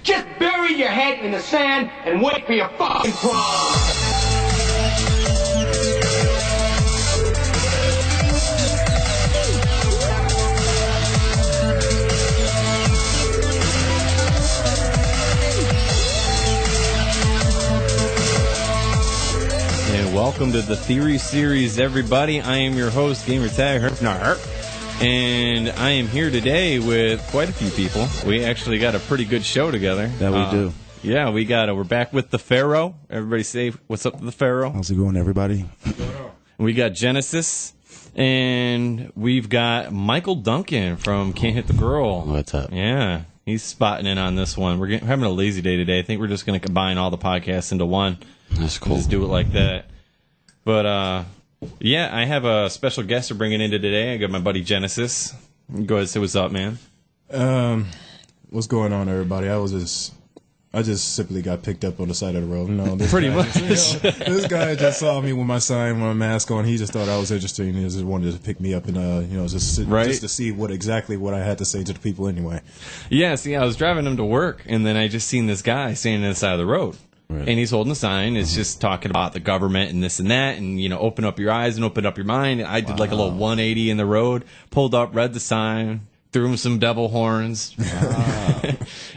Just bury your head in the sand and wait for your fucking problems. Welcome to the Theory Series, everybody. I am your host, Gamertag Herfnar, and I am here today with quite a few people. We actually got a pretty good show together. That we do. Yeah, we're back with the Pharaoh. Everybody say what's up to the Pharaoh. How's it going, everybody? We got Genesis, and we've got Michael Duncan from Can't Hit the Girl. What's up? Yeah, he's spotting in on this one. We're having a lazy day today. I think we're just going to combine all the podcasts into one. That's cool. Just do it like that. But, yeah, I have a special guest we're bringing in today. I got my buddy Genesis. Go ahead and say what's up, man. What's going on, everybody? I just simply got picked up on the side of the road. No, Pretty much. This guy just saw me with my sign, with my mask on. He just thought I was interesting. He just wanted to pick me up and, just to see what I had to say to the people anyway. Yeah, see, I was driving him to work, and then I just seen this guy standing on the side of the road. Right. And he's holding a sign. It's just talking about the government and this and that, and open up your eyes and open up your mind. I did like a little 180 in the road, pulled up, read the sign, threw him some devil horns,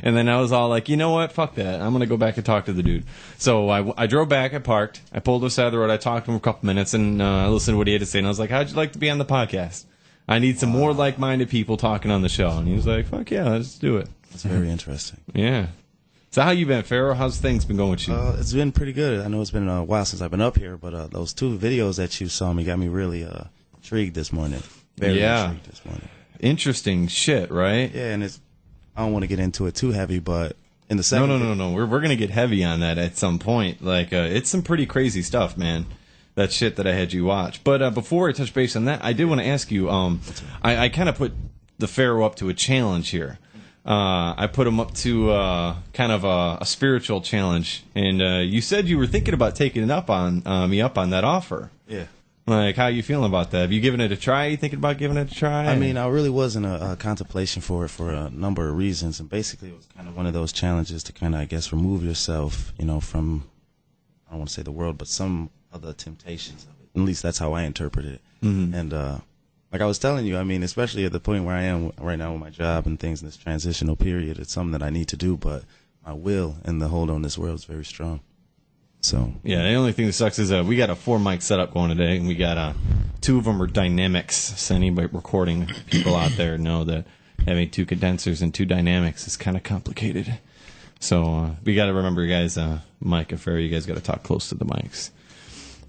and then I was all like, you know what, fuck that. I'm gonna go back and talk to the dude. So I drove back, I parked, I pulled to the side of the road, I talked to him for a couple minutes, and I listened to what he had to say, and I was like, how'd you like to be on the podcast? I need some more like-minded people talking on the show. And he was like, fuck yeah, let's do it. That's very interesting. Yeah. So how you been, Pharaoh? How's things been going with you? It's been pretty good. I know it's been a while since I've been up here, but those two videos that you saw me got me really intrigued this morning. Very intrigued this morning. Interesting shit, right? Yeah, and I don't want to get into it too heavy, but in the second... No. We're going to get heavy on that at some point. Like, it's some pretty crazy stuff, man. That shit that I had you watch. But before I touch base on that, I did want to ask you, I kind of put the Pharaoh up to a challenge here. I put him up to kind of a spiritual challenge, and you said you were thinking about taking it up on me up on that offer. Yeah. Like, how you feeling about that? Have you given it a try? You thinking about giving it a try? I mean, I really was in a contemplation for it for a number of reasons, and basically it was kind of one of those challenges to kind of, I guess, remove yourself, from, I don't want to say the world, but some of the temptations of it. At least that's how I interpreted it. Mm-hmm. And like I was telling you, I mean, especially at the point where I am right now with my job and things in this transitional period, it's something that I need to do, but my will and the hold on this world is very strong. So yeah, the only thing that sucks is we got a 4-mic setup going today, and we got 2 of them are dynamics. So anybody recording people out there know that having 2 condensers and 2 dynamics is kind of complicated. So we got to remember, guys, Mike and Ferry, you guys got to talk close to the mics.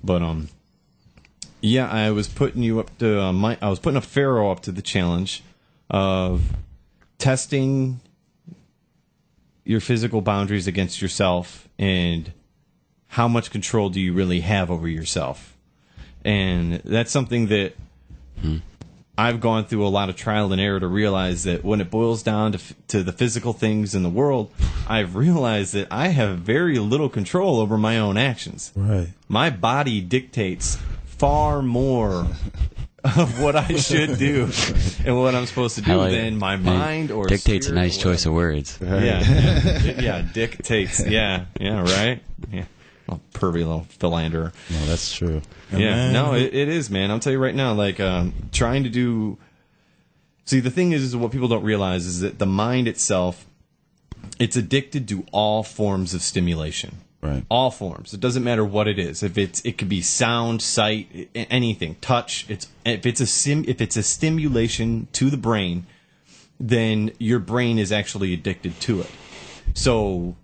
But yeah, I was putting you up to I was putting a Pharaoh up to the challenge of testing your physical boundaries against yourself and how much control do you really have over yourself. And that's something that I've gone through a lot of trial and error to realize that when it boils down to the physical things in the world, I've realized that I have very little control over my own actions. Right. My body dictates far more of what I should do and what I'm supposed to do than my mind or dictates a nice choice of words. Yeah, dictates. Yeah, right. Yeah, pervy little philanderer. No, that's true. Yeah, no, it is, man. I'll tell you right now. Like trying to do. See, the thing is what people don't realize is that the mind itself, it's addicted to all forms of stimulation. Right. All forms. It doesn't matter what it is. It could be sound, sight, anything, touch. If it's a stimulation to the brain, then your brain is actually addicted to it. So,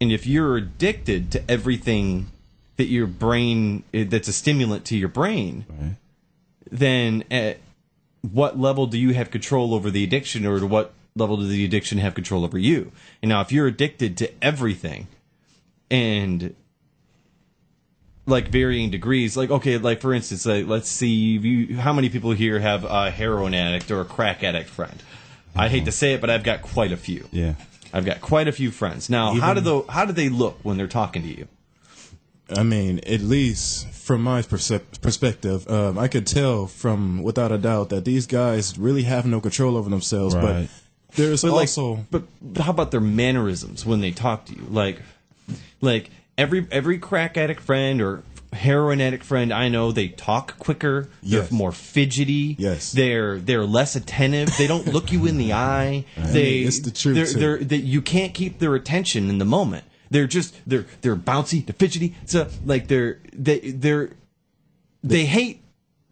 and if you're addicted to everything that your brain that's a stimulant to your brain, right, then at what level do you have control over the addiction, or to what level does the addiction have control over you? And now, if you're addicted to everything, and like varying degrees, like, okay, like for instance, like, let's see, how many people here have a heroin addict or a crack addict friend? I hate to say it, but I've got quite a few. Yeah, I've got quite a few friends. Now, how do they look when they're talking to you? I mean, at least from my perspective, I could tell from without a doubt that these guys really have no control over themselves. Right. But There's but also, but how about their mannerisms when they talk to you? Like every crack addict friend or heroin addict friend I know, they talk quicker. They're more fidgety. Yes, they're less attentive. They don't look you in the eye. It's the truth. You can't keep their attention in the moment. They're bouncy, they're fidgety. So like they hate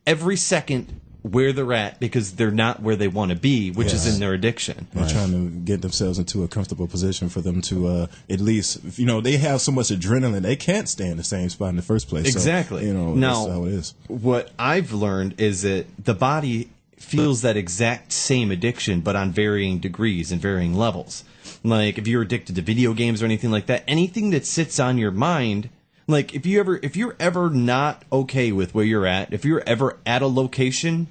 every second where they're at because they're not where they want to be, which is in their addiction. They're trying to get themselves into a comfortable position for them to at least, they have so much adrenaline, they can't stay in the same spot in the first place. Exactly. So, now, that's how it is. What I've learned is that the body feels that exact same addiction, but on varying degrees and varying levels. Like if you're addicted to video games or anything like that, anything that sits on your mind. Like if you're ever not okay with where you're at, if you're ever at a location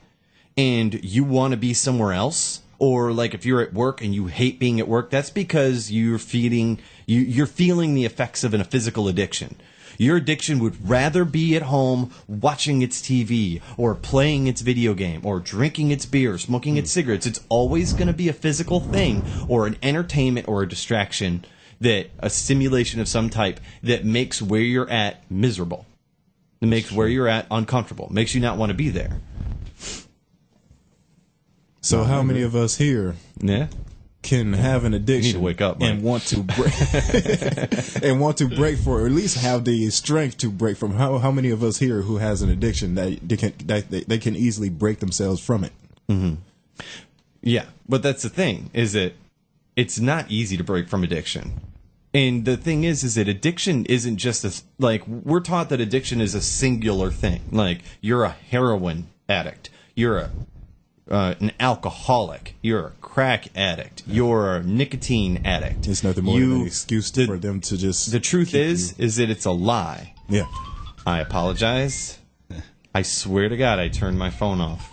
and you want to be somewhere else, or like if you're at work and you hate being at work, that's because you're feeling the effects of a physical addiction. Your addiction would rather be at home watching its TV or playing its video game or drinking its beer, smoking its cigarettes. It's always going to be a physical thing or an entertainment or a distraction, that a stimulation of some type that makes where you're at miserable. It makes where you're at uncomfortable. Makes you not want to be there. So how many of us here can have an addiction you need to wake up, and want to break and want to break for, or at least have the strength to break from? How many of us here who has an addiction that they can easily break themselves from it? Mm-hmm. Yeah, but that's the thing, is that it's not easy to break from addiction. And the thing is that addiction isn't just like, we're taught that addiction is a singular thing. Like, you're a heroin addict. You're an alcoholic. You're a crack addict. You're a nicotine addict. It's nothing more than an excuse for them to just... The truth is that it's a lie. Yeah. I apologize. I swear to God I turned my phone off.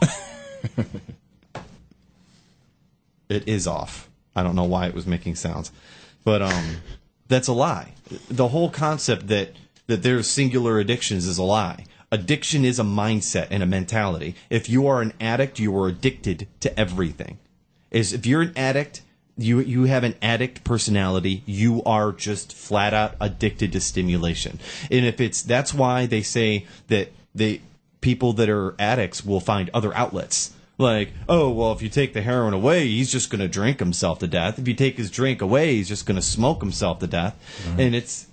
It is off. I don't know why it was making sounds. But that's a lie. The whole concept that there's singular addictions is a lie. Addiction is a mindset and a mentality. If you are an addict, you are addicted to everything. If you're an addict, you have an addict personality. You are just flat out addicted to stimulation. And that's why they say that people that are addicts will find other outlets. Like, oh, well, if you take the heroin away, he's just going to drink himself to death. If you take his drink away, he's just going to smoke himself to death. Mm-hmm. And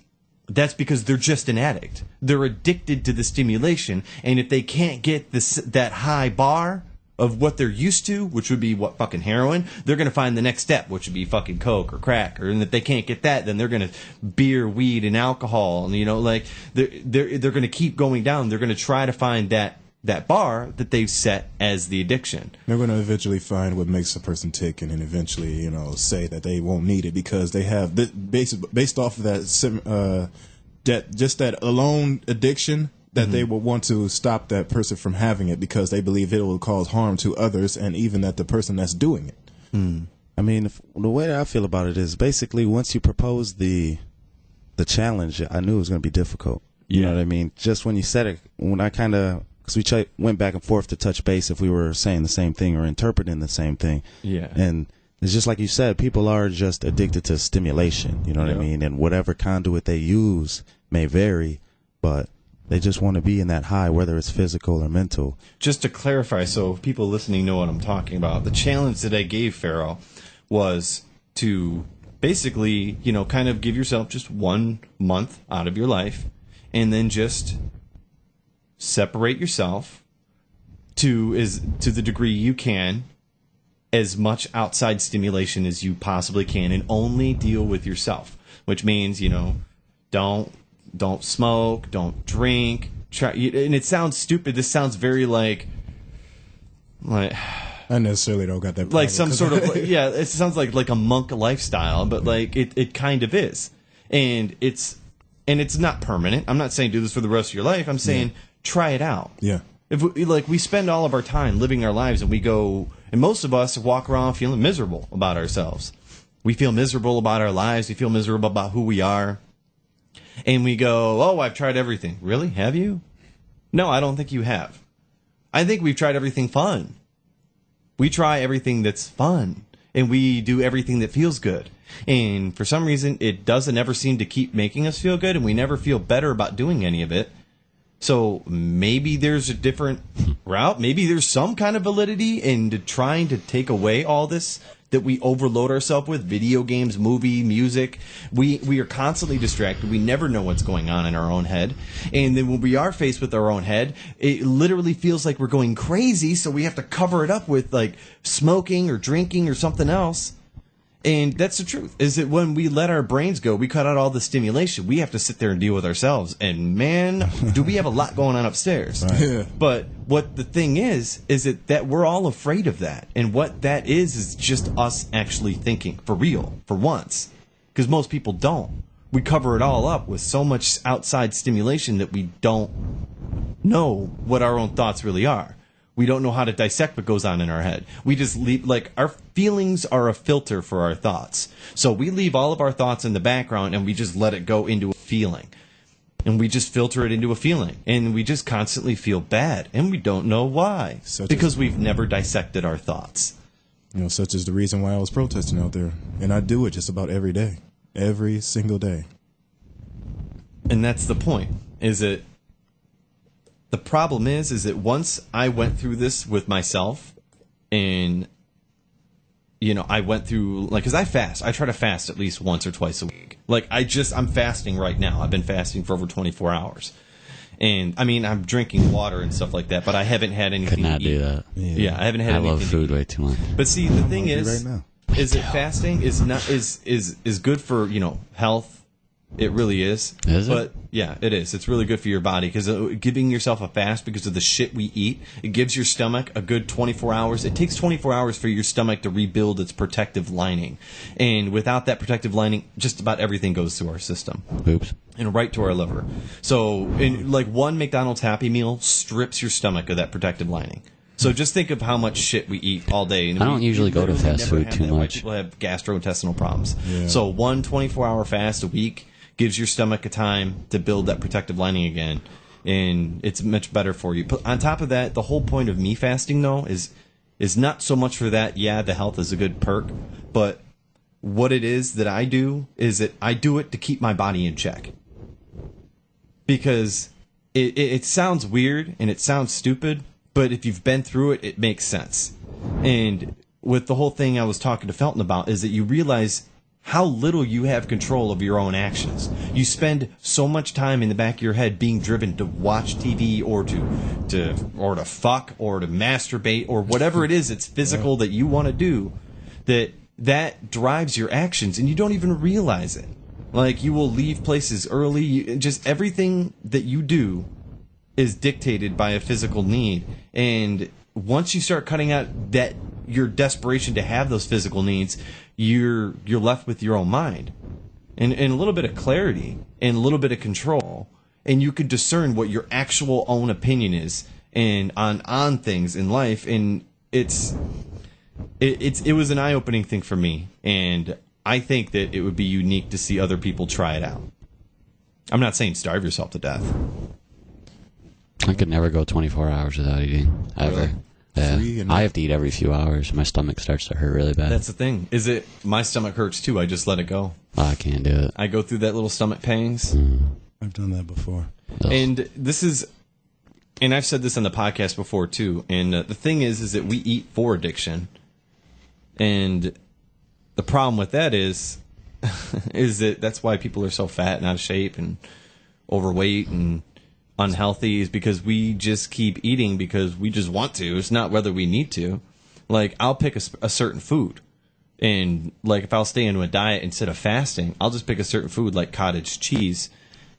that's because they're just an addict. They're addicted to the stimulation. And if they can't get that high bar of what they're used to, which would be fucking heroin, they're going to find the next step, which would be fucking coke or crack. And if they can't get that, then they're going to beer, weed, and alcohol. And, like, they're going to keep going down. They're going to try to find that bar that they've set as the addiction. They're going to eventually find what makes a person tick, and then eventually, say that they won't need it because they have based off of that that alone addiction that mm-hmm. they will want to stop that person from having it because they believe it will cause harm to others and even that the person that's doing it. Mm. I mean, the way that I feel about it is basically once you propose the challenge, I knew it was going to be difficult. You know what I mean? Just when you said it, when I kind of. Because we went back and forth to touch base if we were saying the same thing or interpreting the same thing. Yeah. And it's just like you said, people are just addicted to stimulation. You know what I mean? And whatever conduit they use may vary, but they just want to be in that high, whether it's physical or mental. Just to clarify, so people listening know what I'm talking about, the challenge that I gave Pharaoh was to basically, kind of give yourself just 1 month out of your life and then just separate yourself to the degree you can, as much outside stimulation as you possibly can, and only deal with yourself. Which means, don't smoke, don't drink. And it sounds stupid. This sounds very like I necessarily don't got that. Like some sort of it sounds like a monk lifestyle, but like it kind of is, and it's not permanent. I'm not saying do this for the rest of your life. I'm saying. Yeah. Try it out. Yeah. If we spend all of our time living our lives and we go, and most of us walk around feeling miserable about ourselves. We feel miserable about our lives. We feel miserable about who we are. And we go, oh, I've tried everything. Really? Have you? No, I don't think you have. I think we've tried everything fun. We try everything that's fun. and we do everything that feels good. And for some reason, it doesn't ever seem to keep making us feel good, and we never feel better about doing any of it. So maybe there's a different route. Maybe there's some kind of validity in trying to take away all this that we overload ourselves with: video games, movie, music. We are constantly distracted. We never know what's going on in our own head. And then when we are faced with our own head, it literally feels like we're going crazy, so we have to cover it up with like smoking or drinking or something else. And that's the truth, is that when we let our brains go, we cut out all the stimulation. We have to sit there and deal with ourselves. And man, do we have a lot going on upstairs. Right. Yeah. But what the thing is that we're all afraid of that. And what that is just us actually thinking, for real, for once. Because most people don't. We cover it all up with so much outside stimulation that we don't know what our own thoughts really are. We don't know how to dissect what goes on in our head. We just leave, like, our feelings are a filter for our thoughts. So we leave all of our thoughts in the background and we just let it go into a feeling. And we just filter it into a feeling. And we just constantly feel bad. And we don't know why. Because we've never dissected our thoughts. You know, such as the reason why I was protesting out there. And I do it just about every day. Every single day. And that's the point, is that the problem is that once I went through this with myself, and, you know, I went through, like, because I fast. I try to fast at least once or twice a week. Like, I'm fasting right now. I've been fasting for over 24 hours. And, I mean, I'm drinking water and stuff like that, but I haven't had anything to eat. Could not do that. Yeah, I haven't had anything to eat. I love food way too much. But see, the thing is, right now. is that fasting is not is good for, you know, health. It really is. Is it? But yeah, it is. It's really good for your body, because giving yourself a fast because of the shit we eat, it gives your stomach a good 24 hours. It takes 24 hours for your stomach to rebuild its protective lining. And without that protective lining, just about everything goes through our system. Oops. And right to our liver. So, like, one McDonald's Happy Meal strips your stomach of that protective lining. So just think of how much shit we eat all day. And I don't usually go to literally fast never food have too that. Why much. people have gastrointestinal problems. Yeah. So one 24-hour fast a week gives your stomach a time to build that protective lining again, and it's much better for you. But on top of that, the whole point of me fasting, though, is not so much for that. Yeah, the health is a good perk, but what it is that I do is that I do it to keep my body in check. Because it sounds weird and it sounds stupid, but if you've been through it, it makes sense. And with the whole thing I was talking to Felton about is that you realize how little you have control of your own actions. You spend so much time in the back of your head being driven to watch TV or to fuck or to masturbate or whatever it is it's physical that you want to do, that drives your actions and you don't even realize it. Like, you will leave places early. Just everything that you do is dictated by a physical need. And once you start cutting out your desperation to have those physical needs, you're left with your own mind and a little bit of clarity and a little bit of control, and you could discern what your actual own opinion is and on things in life. And it was an eye-opening thing for me, and I think that it would be unique to see other people try it out. I'm not saying starve yourself to death. I could never go 24 hours without eating, ever. Really? Yeah. I have to eat every few hours. My stomach starts to hurt really bad. That's the thing. My stomach hurts too. I just let it go. I can't do it. I go through that little stomach pangs. I've done that before. Ugh. And I've said this on the podcast before too. And the thing is that we eat for addiction. And the problem with that is that that's why people are so fat and out of shape and overweight and unhealthy, is because we just keep eating because we just want to. It's not whether we need to. Like, I'll pick a certain food, and like if I'll stay into a diet instead of fasting, I'll just pick a certain food like cottage cheese,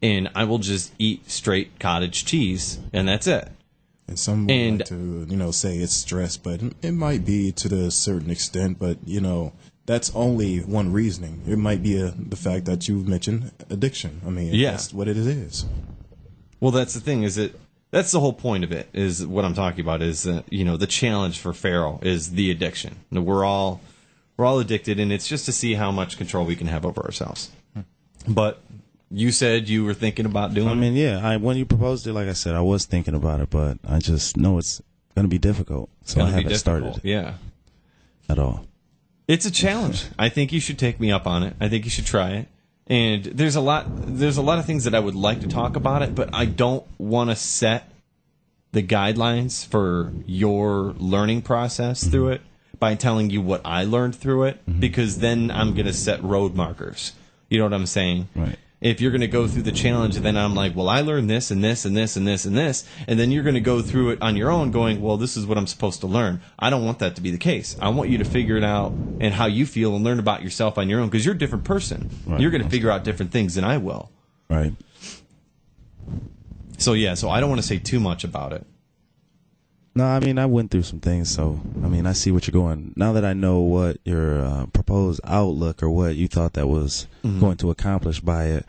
and I will just eat straight cottage cheese, and that's it. And some would like to, say it's stress, but it might be to the certain extent, but, that's only one reasoning. It might be the fact that you've mentioned addiction. I mean, that's what it is. Well, that's the thing, is that that's the whole point of it, is what I'm talking about, is the challenge for Pharaoh is the addiction. We're all addicted, and it's just to see how much control we can have over ourselves. But you said you were thinking about doing it? I mean, yeah, when you proposed it, like I said, I was thinking about it, but I just know it's going to be difficult, so I haven't started it at all. It's a challenge. I think you should take me up on it. I think you should try it. And there's a lot of things that I would like to talk about it, but I don't want to set the guidelines for your learning process through it by telling you what I learned through it, because then I'm going to set road markers. You know what I'm saying? Right. If you're going to go through the challenge, then I'm like, well, I learned this and this and this and this and this, and then you're going to go through it on your own going, well, this is what I'm supposed to learn. I don't want that to be the case. I want you to figure it out and how you feel and learn about yourself on your own, because you're a different person. Right. You're going to figure out different things than I will. Right. So I don't want to say too much about it. No, I mean, I went through some things, so, I mean, I see what you're going. Now that I know what your proposed outlook or what you thought that was going to accomplish by it,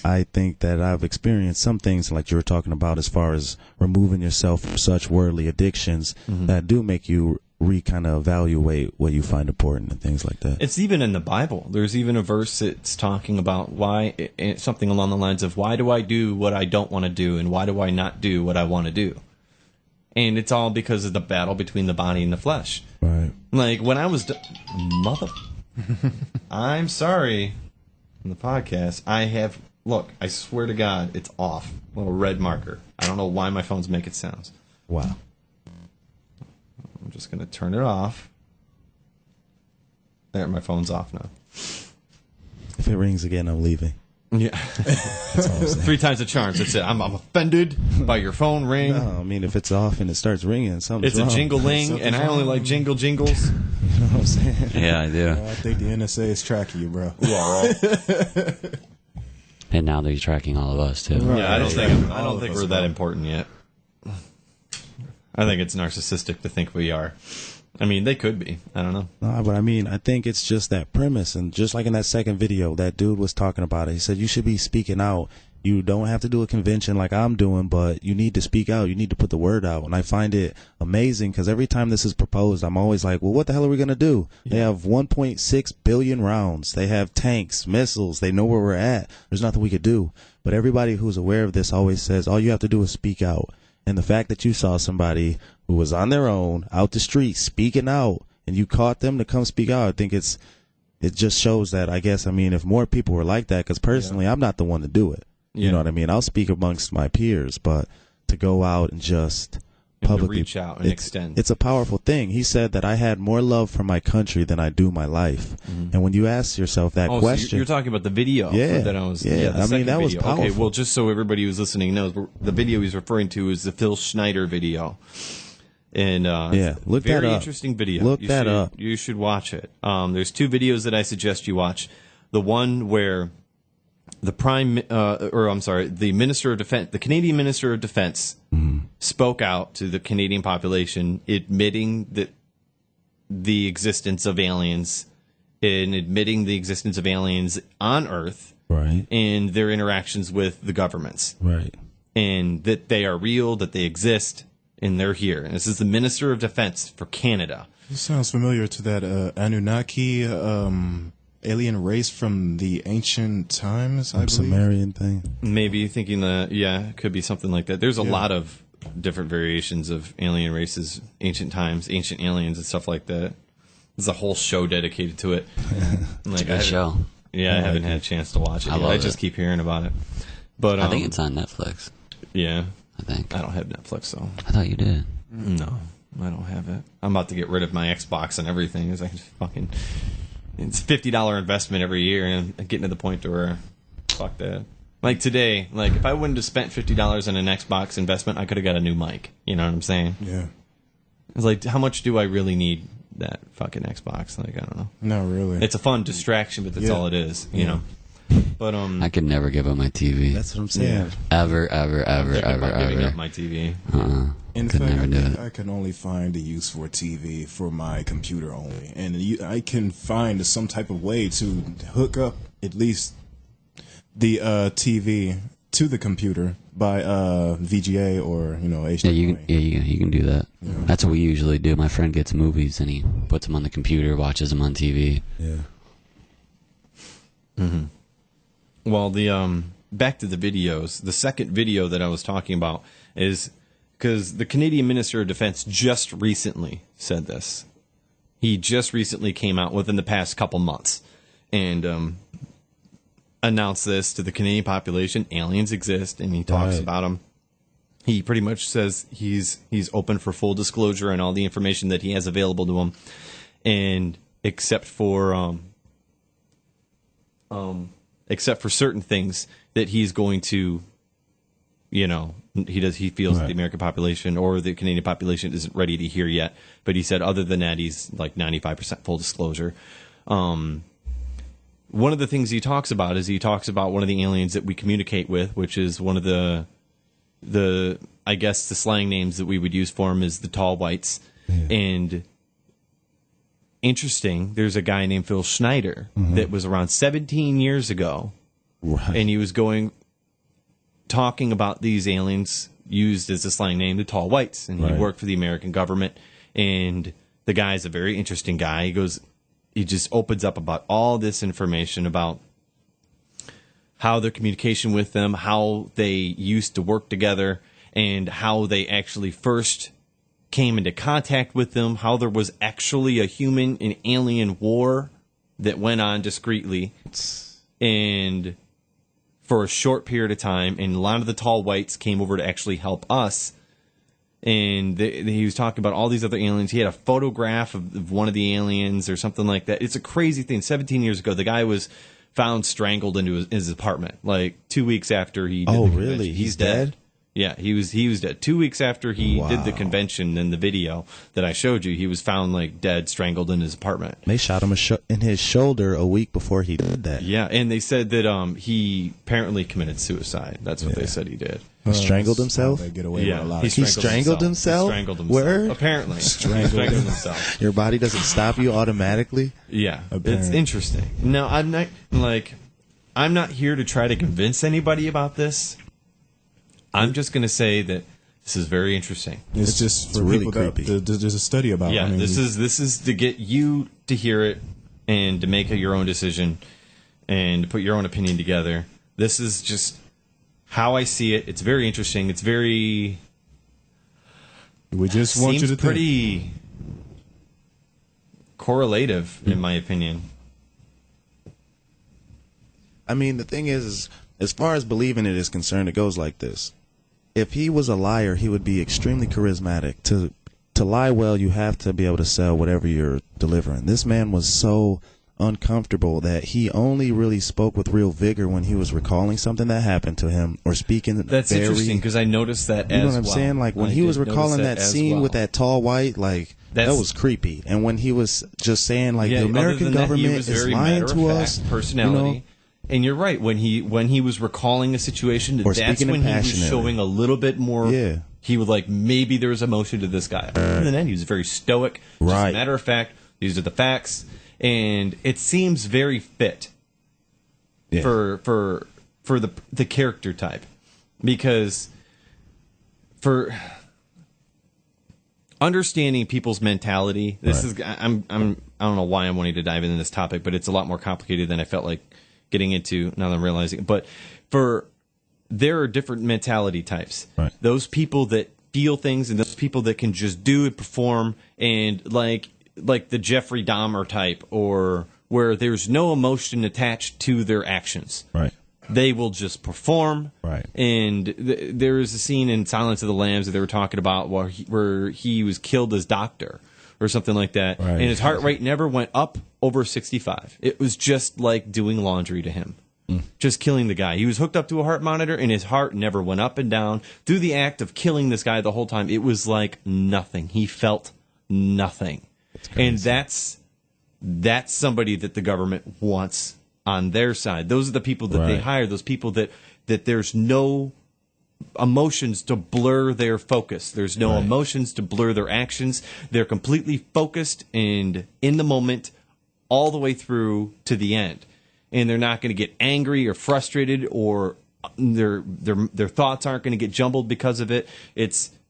I think that I've experienced some things like you were talking about as far as removing yourself from such worldly addictions that do make you kind of evaluate what you find important and things like that. It's even in the Bible. There's even a verse that's talking about something along the lines of, why do I do what I don't want to do, and why do I not do what I want to do? And it's all because of the battle between the body and the flesh. Right. Like, when I was... I'm sorry. On the podcast, I have... Look, I swear to God, it's off. A little red marker. I don't know why my phone's making sounds. Wow. I'm just going to turn it off. There, my phone's off now. If it rings again, I'm leaving. Yeah. 3 times the charm. That's it. I'm offended by your phone ring. No, I mean, if it's off and it starts ringing, something's It's wrong. a jingling, and I only like jingles. You know what I'm saying? Yeah, I do. I think the NSA is tracking you, bro. Yeah, right. And now they're tracking all of us too. Yeah, I don't All think of we're us, that bro. important yet. I think it's narcissistic to think we are. I mean, they could be. I don't know. No, but I mean, I think it's just that premise. And just like in that second video, that dude was talking about it. He said, you should be speaking out. You don't have to do a convention like I'm doing, but you need to speak out. You need to put the word out. And I find it amazing because every time this is proposed, I'm always like, well, what the hell are we going to do? Yeah. They have 1.6 billion rounds. They have tanks, missiles. They know where we're at. There's nothing we could do. But everybody who's aware of this always says, all you have to do is speak out. And the fact that you saw somebody who was on their own, out the street, speaking out, and you caught them to come speak out, I think it just shows that, I guess, I mean, if more people were like that, because personally, I'm not the one to do it. Yeah. You know what I mean? I'll speak amongst my peers, but to go out and just publicly reach out and extend. It's a powerful thing. He said that I had more love for my country than I do my life. And when you ask yourself that question, so you're talking about the video. Yeah. That I was. Yeah. The I mean, that was video. Okay. powerful. Well, just so everybody who's listening knows, the video he's referring to is the Phil Schneider video. And yeah, look very that up. interesting video. Look that up. You should watch it. There's 2 videos that I suggest you watch. The one where the the Minister of Defense, the Canadian Minister of Defense, spoke out to the Canadian population, admitting that the existence of aliens, and admitting the existence of aliens on Earth, right, and their interactions with the governments, right, and that they are real, that they exist, and they're here. And this is the Minister of Defense for Canada. This sounds familiar to that Anunnaki alien race from the ancient times, I believe. Sumerian thing. Maybe thinking that, yeah, it could be something like that. There's a lot of different variations of alien races, ancient times, ancient aliens, and stuff like that. There's a whole show dedicated to it. Like, Good show. Yeah, I haven't had a chance to watch it yet. love I just it. keep hearing about it. But I think it's on Netflix. Yeah. I think. I don't have Netflix, though. I thought you did. No, I don't have it. I'm about to get rid of my Xbox and everything. It's a $50 investment every year, and I'm getting to the point to where, fuck that. Like today, like if I wouldn't have spent $50 on an Xbox investment, I could have got a new mic. You know what I'm saying? Yeah. It's like, how much do I really need that fucking Xbox? Like, I don't know. Not really. It's a fun distraction, but that's all it is. You know. But I could never give up my TV. That's what I'm saying. Ever. giving up my TV. In Could fact, never do it. I can only find a use for TV for my computer only, and I can find some type of way to hook up at least the TV to the computer by VGA or HDMI. Yeah, you can do that. Yeah. That's what we usually do. My friend gets movies and he puts them on the computer, watches them on TV. Yeah. Mm-hmm. Well, the back to the videos. The second video that I was talking about is because the Canadian Minister of Defense just recently said this. he just recently came out within the past couple months and announced this to the Canadian population. Aliens exist, and he talks about them. He pretty much says he's open for full disclosure and all the information that he has available to him, and except for certain things that he's going to, he feels that the American population or the Canadian population isn't ready to hear yet. But he said other than that, he's like 95% full disclosure. One of the things he talks about one of the aliens that we communicate with, which is one of the I guess the slang names that we would use for him is the tall whites. Yeah. And interesting, there's a guy named Phil Schneider that was around 17 years ago. Right. And he was talking about these aliens used as a slang name, the tall whites. And he worked for the American government. And the guy's a very interesting guy. He just opens up about all this information about how their communication with them, how they used to work together, and how they actually first came into contact with them, how there was actually a human and alien war that went on discreetly and for a short period of time, and a lot of the tall whites came over to actually help us. And he was talking about all these other aliens. He had a photograph of one of the aliens or something like that. It's a crazy thing. 17 years ago, the guy was found strangled into his apartment, like 2 weeks after he did the convention. Really? He's dead? Yeah, he was dead. 2 weeks after he did the convention in the video that I showed you, he was found like dead, strangled in his apartment. They shot him in his shoulder a week before he did that. Yeah, and they said that he apparently committed suicide. That's what they said he did. He strangled himself? They get away with a lot. He strangled himself? He strangled himself. Word? Apparently. Strangled himself. Your body doesn't stop you automatically? Yeah. Apparently. It's interesting. No, I'm not here to try to convince anybody about this. I'm just going to say that this is very interesting. It's just for really people creepy. There's a study about it. Yeah, this is to get you to hear it and to make your own decision and to put your own opinion together. This is just how I see it. It's very interesting. It's very... We just want you to think. Pretty correlative, in my opinion. I mean, the thing is, as far as believing it is concerned, it goes like this. If he was a liar, he would be extremely charismatic. To lie well, you have to be able to sell whatever you're delivering. This man was so uncomfortable that he only really spoke with real vigor when he was recalling something that happened to him or speaking. That's interesting because I noticed that. You know what I'm saying? Like when he was recalling that scene with that tall white, like that was creepy. And when he was just saying like the American government is lying to us, personality. And you're right. When he was recalling a situation, that's when he was showing a little bit more. Yeah. He was like, maybe there was emotion to this guy. Other than that, he was very stoic. Just a matter of fact, these are the facts, and it seems very fit for the character type, because for understanding people's mentality, this is I don't know why I'm wanting to dive into this topic, but it's a lot more complicated than I felt like getting into now that I'm realizing it. But there are different mentality types. Right. Those people that feel things and those people that can just do it, perform, and like the Jeffrey Dahmer type, or where there's no emotion attached to their actions. Right. They will just perform. Right. And there is a scene in Silence of the Lambs that they were talking about where he was killed as doctor or something like that. Right. And his heart rate never went up over 65. It was just like doing laundry to him. Just killing the guy. He was hooked up to a heart monitor, and his heart never went up and down. Through the act of killing this guy the whole time, it was like nothing. He felt nothing. And that's somebody that the government wants on their side. Those are the people that they hire, those people that there's no emotions to blur their focus. There's no emotions to blur their actions. They're completely focused and in the moment all the way through to the end. And they're not going to get angry or frustrated, or their thoughts aren't going to get jumbled because of it.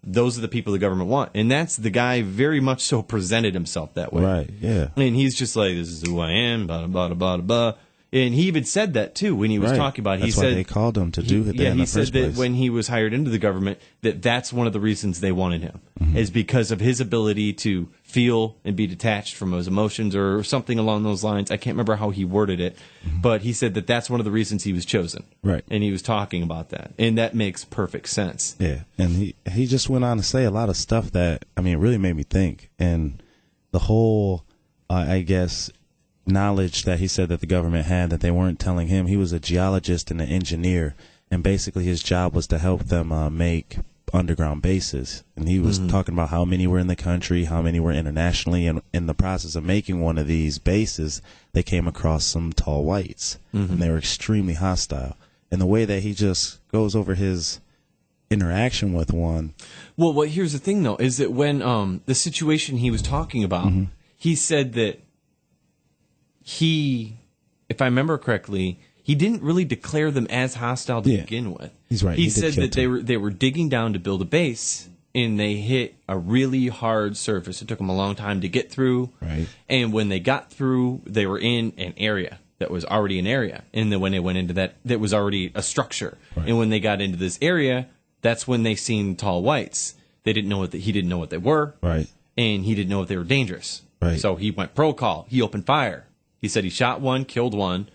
Those are the people the government want. And that's the guy very much so presented himself that way. Right, yeah. And he's just like, this is who I am, blah, blah, blah, blah, blah. And he even said that, too, when he was talking about it. That's why they called him to do it in the first place. That when he was hired into the government, that's one of the reasons they wanted him, is because of his ability to feel and be detached from his emotions or something along those lines. I can't remember how he worded it, but he said that that's one of the reasons he was chosen. Right. And he was talking about that. And that makes perfect sense. Yeah. And he just went on to say a lot of stuff that, I mean, it really made me think. And the whole, I guess, knowledge that he said that the government had that they weren't telling him. He was a geologist and an engineer, and basically his job was to help them make underground bases. And he was talking about how many were in the country, how many were internationally, and in the process of making one of these bases, they came across some tall whites, and they were extremely hostile. And the way that he just goes over his interaction with one. Well, here's the thing, though, is that when the situation he was talking about, he said that he, if I remember correctly, he didn't really declare them as hostile to begin with. He's right. He said that they were digging down to build a base, and they hit a really hard surface. It took them a long time to get through. Right. And when they got through, they were in an area that was already an area. And then when they went into that was already a structure. Right. And when they got into this area, that's when they seen tall whites. They didn't know he didn't know what they were. Right. And he didn't know if they were dangerous. Right. So he went protocol. He opened fire. He said he shot one, killed one.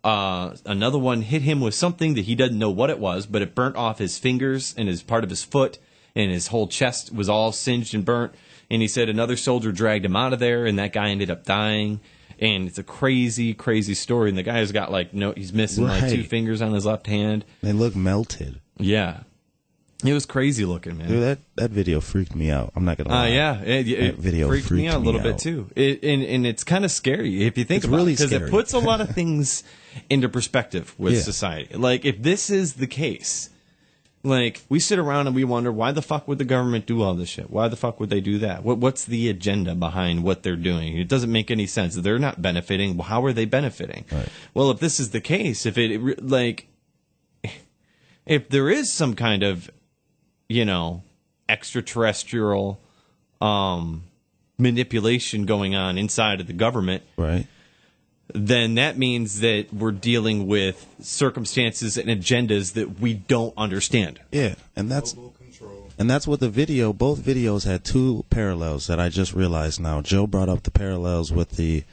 Another one hit him with something that he doesn't know what it was, but it burnt off his fingers and his part of his foot, and his whole chest was all singed and burnt. And he said another soldier dragged him out of there, and that guy ended up dying. And it's a crazy, crazy story. And the guy's got he's missing like 2 fingers on his left hand. They look melted. Yeah. It was crazy looking, man. Dude, that video freaked me out. I'm not gonna lie. Yeah, that video freaked me out a little bit too. And it's kind of scary if you think about it, because it puts a lot of things into perspective with society. Like, if this is the case, like, we sit around and we wonder, why the fuck would the government do all this shit? Why the fuck would they do that? What's the agenda behind what they're doing? It doesn't make any sense. They're not benefiting. Well, how are they benefiting? Right. Well, if this is the case, if there is some kind of extraterrestrial manipulation going on inside of the government, right, then that means that we're dealing with circumstances and agendas that we don't understand. Yeah, and that's what both videos had 2 parallels that I just realized now. Joe brought up the parallels with the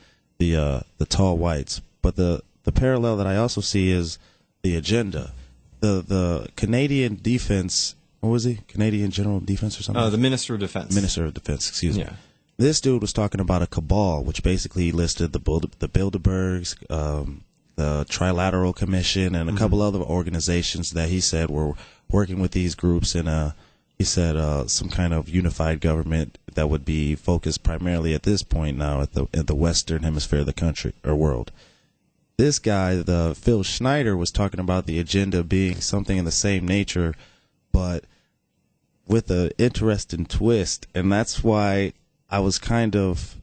tall whites, but the parallel that I also see is the agenda. The Canadian defense. What was he? Canadian General Defense or something? The Minister of Defense. Minister of Defense, excuse me. Yeah. This dude was talking about a cabal, which basically listed the Bilderbergs, the Trilateral Commission, and a couple other organizations that he said were working with these groups in he said some kind of unified government that would be focused primarily at this point now at the Western Hemisphere of the country or world. This guy, the Phil Schneider, was talking about the agenda being something in the same nature, but with an interesting twist, and that's why I was kind of,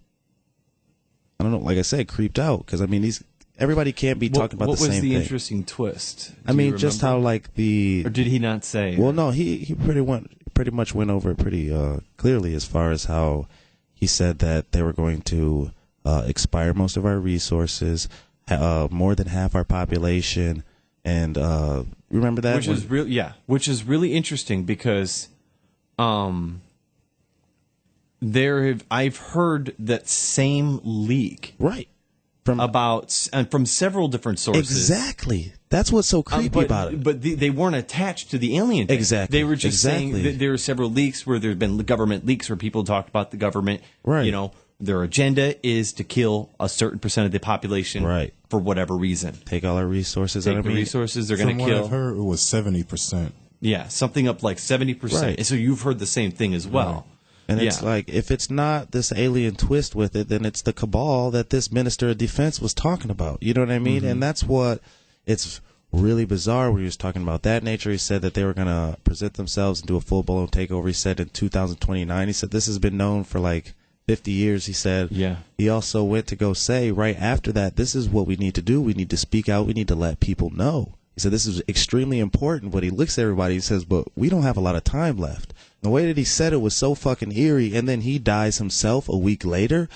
I don't know, like I said, creeped out, because I mean, everybody can't be talking about the same thing. What was the interesting twist? I mean, just how or did he not say? Well, no, he pretty much went over it pretty clearly, as far as how he said that they were going to expire most of our resources, more than half our population, and remember that? Which is really interesting, because I've heard that same leak, right, from several different sources. Exactly. That's what's so creepy about it. But they weren't attached to the alien thing. Exactly. They were just saying that there were several leaks where there's been government leaks where people talked about the government. Right. Their agenda is to kill a certain percent of the population, right, for whatever reason. Take all our resources. Resources. They're going to kill. From what I've heard, it was 70%. Yeah, something up like 70%. Right. And so you've heard the same thing as well. Right. And it's like, if it's not this alien twist with it, then it's the cabal that this Minister of Defense was talking about. You know what I mean? And that's what, it's really bizarre when he was talking about that nature. He said that they were going to present themselves and do a full-blown takeover. He said in 2029. He said this has been known for like 50 years, he said. Yeah. He also went to go say right after that, this is what we need to do. We need to speak out. We need to let people know. He said this is extremely important. But he looks at everybody, he says, but we don't have a lot of time left. The way that he said it was so fucking eerie, and then he dies himself a week later.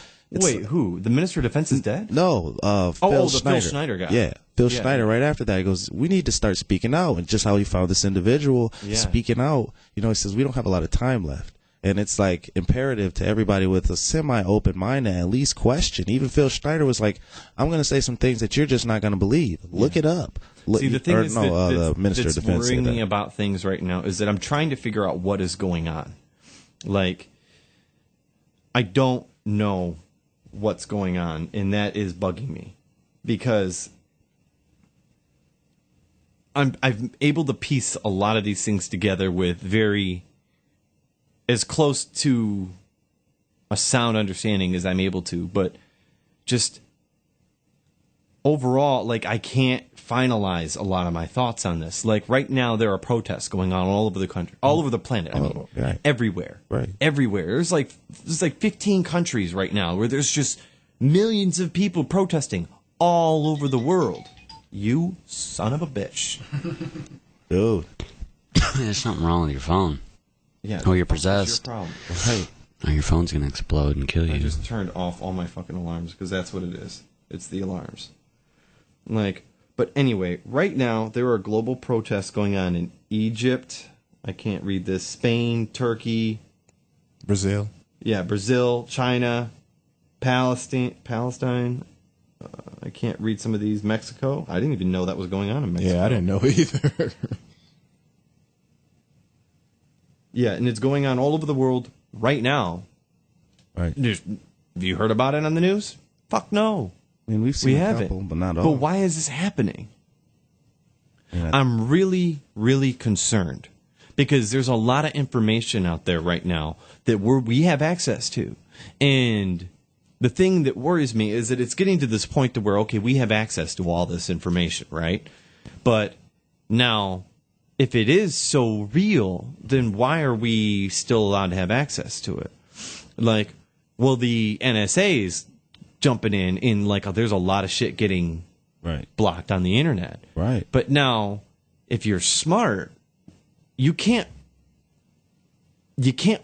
Wait, who? The Minister of Defense is dead? No, the Phil Schneider. Phil Schneider guy. Yeah, Phil Yeah. Schneider. Right after that, he goes, "We need to start speaking out." And just how he found this individual speaking out, you know, he says, "We don't have a lot of time left." And it's like imperative to everybody with a semi-open mind to at least question. Even Phil Schneider was like, "I'm going to say some things that you're just not going to believe. Look it up." See, the thing is the Minister of that's Defense worrying said me that. about things right now is that I'm trying to figure out what is going on. Like, I don't know what's going on, and that is bugging me because I'm able to piece a lot of these things together with very as close to a sound understanding as I'm able to, but just overall, like, I can't finalize a lot of my thoughts on this. Like, right now, there are protests going on all over the country, all over the planet. I mean, right. everywhere. Right. Everywhere. There's like 15 countries right now where there's just millions of people protesting all over the world. You son of a bitch. Dude. There's something wrong with your phone. Yeah. Oh, you're What's possessed. your problem? Right. Oh, your phone's going to explode and kill I you. just turned off all my fucking alarms because that's what it is. It's the alarms. Like, but anyway, right now there are global protests going on in Egypt. I can't read this. Spain, Turkey, Brazil. yeah, Brazil, China, Palestine. I can't read some of these. Mexico. I didn't even know that was going on in Mexico. Yeah, I didn't know either. Yeah, and it's going on all over the world right now. Right. Have you heard about it on the news? Fuck no. I mean, we've seen We a haven't. couple, but not all. But why is this happening? Yeah. I'm really, really concerned because there's a lot of information out there right now that we have access to. And the thing that worries me is that it's getting to this point to where, okay, we have access to all this information, right? But now, if it is so real, then why are we still allowed to have access to it? Like, well, the NSA is jumping in like, there's a lot of shit getting Right. blocked on the internet. Right. But now, if you're smart, you can't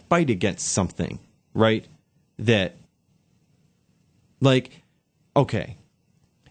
fight against something, right? That, like, okay,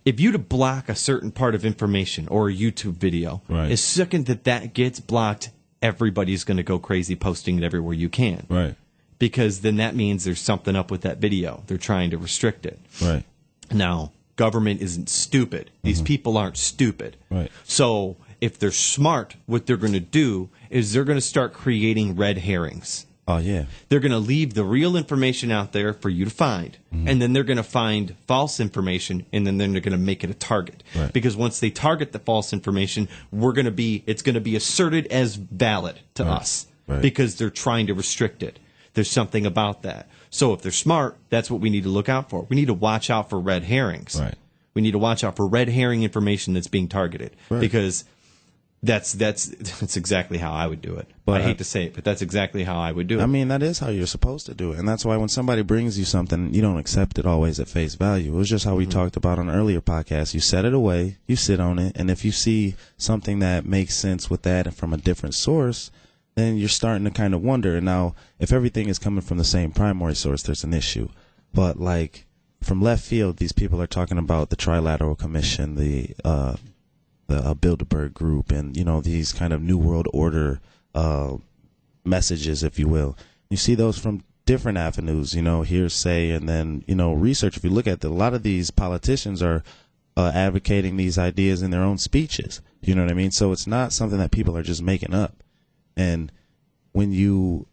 if you to block a certain part of information or a YouTube video, Right. as second that gets blocked, everybody's going to go crazy posting it everywhere you can. Right. Because then that means there's something up with that video. They're trying to restrict it. Right. Now, government isn't stupid. These people aren't stupid. Right. So if they're smart, what they're going to do is they're going to start creating red herrings. Oh, yeah. They're going to leave the real information out there for you to find, and then they're going to find false information, and then they're going to make it a target. Right. Because once they target the false information, it's going to be asserted as valid to us Right. because they're trying to restrict it. There's something about that. So if they're smart, that's what we need to look out for. We need to watch out for red herrings. Right. We need to watch out for red herring information that's being targeted Right. because that's exactly how I would do it. But I hate to say it, but that's exactly how I would do it. I mean, that is how you're supposed to do it. And that's why when somebody brings you something, you don't accept it always at face value. It was just how we talked about on an earlier podcast. You set it away, you sit on it, and if you see something that makes sense with that and from a different source, then you're starting to kind of wonder. And now, if everything is coming from the same primary source, there's an issue. But, like, from left field, these people are talking about the Trilateral Commission, the Bilderberg Group, and, you know, these kind of New World Order messages, if you will. You see those from different avenues, you know, hearsay, and then, you know, research. If you look at a lot of these politicians are advocating these ideas in their own speeches. You know what I mean? So it's not something that people are just making up. And when you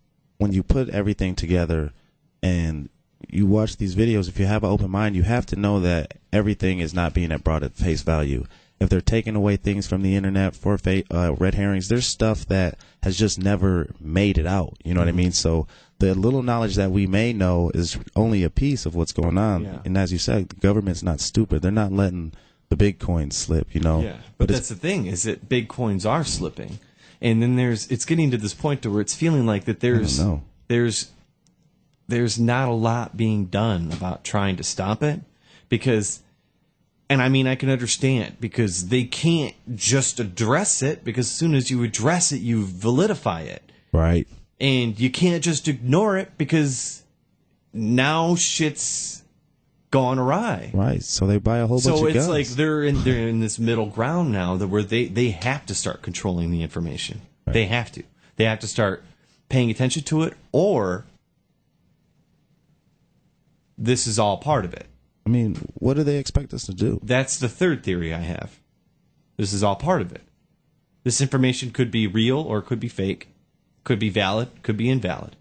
put everything together and you watch these videos, if you have an open mind, you have to know that everything is not being brought at face value. If they're taking away things from the internet for red herrings, there's stuff that has just never made it out. You know what I mean? So the little knowledge that we may know is only a piece of what's going on. Yeah. And as you said, the government's not stupid. They're not letting the big coins slip, you know? Yeah, but that's the thing, is that big coins are slipping. And then it's getting to this point to where it's feeling like that there's not a lot being done about trying to stop it, because, and I mean, I can understand, because they can't just address it, because as soon as you address it, you validify it. Right. And you can't just ignore it, because now shit's gone awry. Right. So they buy a whole bunch of So guns. it's like they're in this middle ground now that where they have to start controlling the information. Right. They have to. They have to start paying attention to it, or this is all part of it. I mean, what do they expect us to do? That's the third theory I have. This is all part of it. This information could be real or it could be fake, could be valid, could be invalid.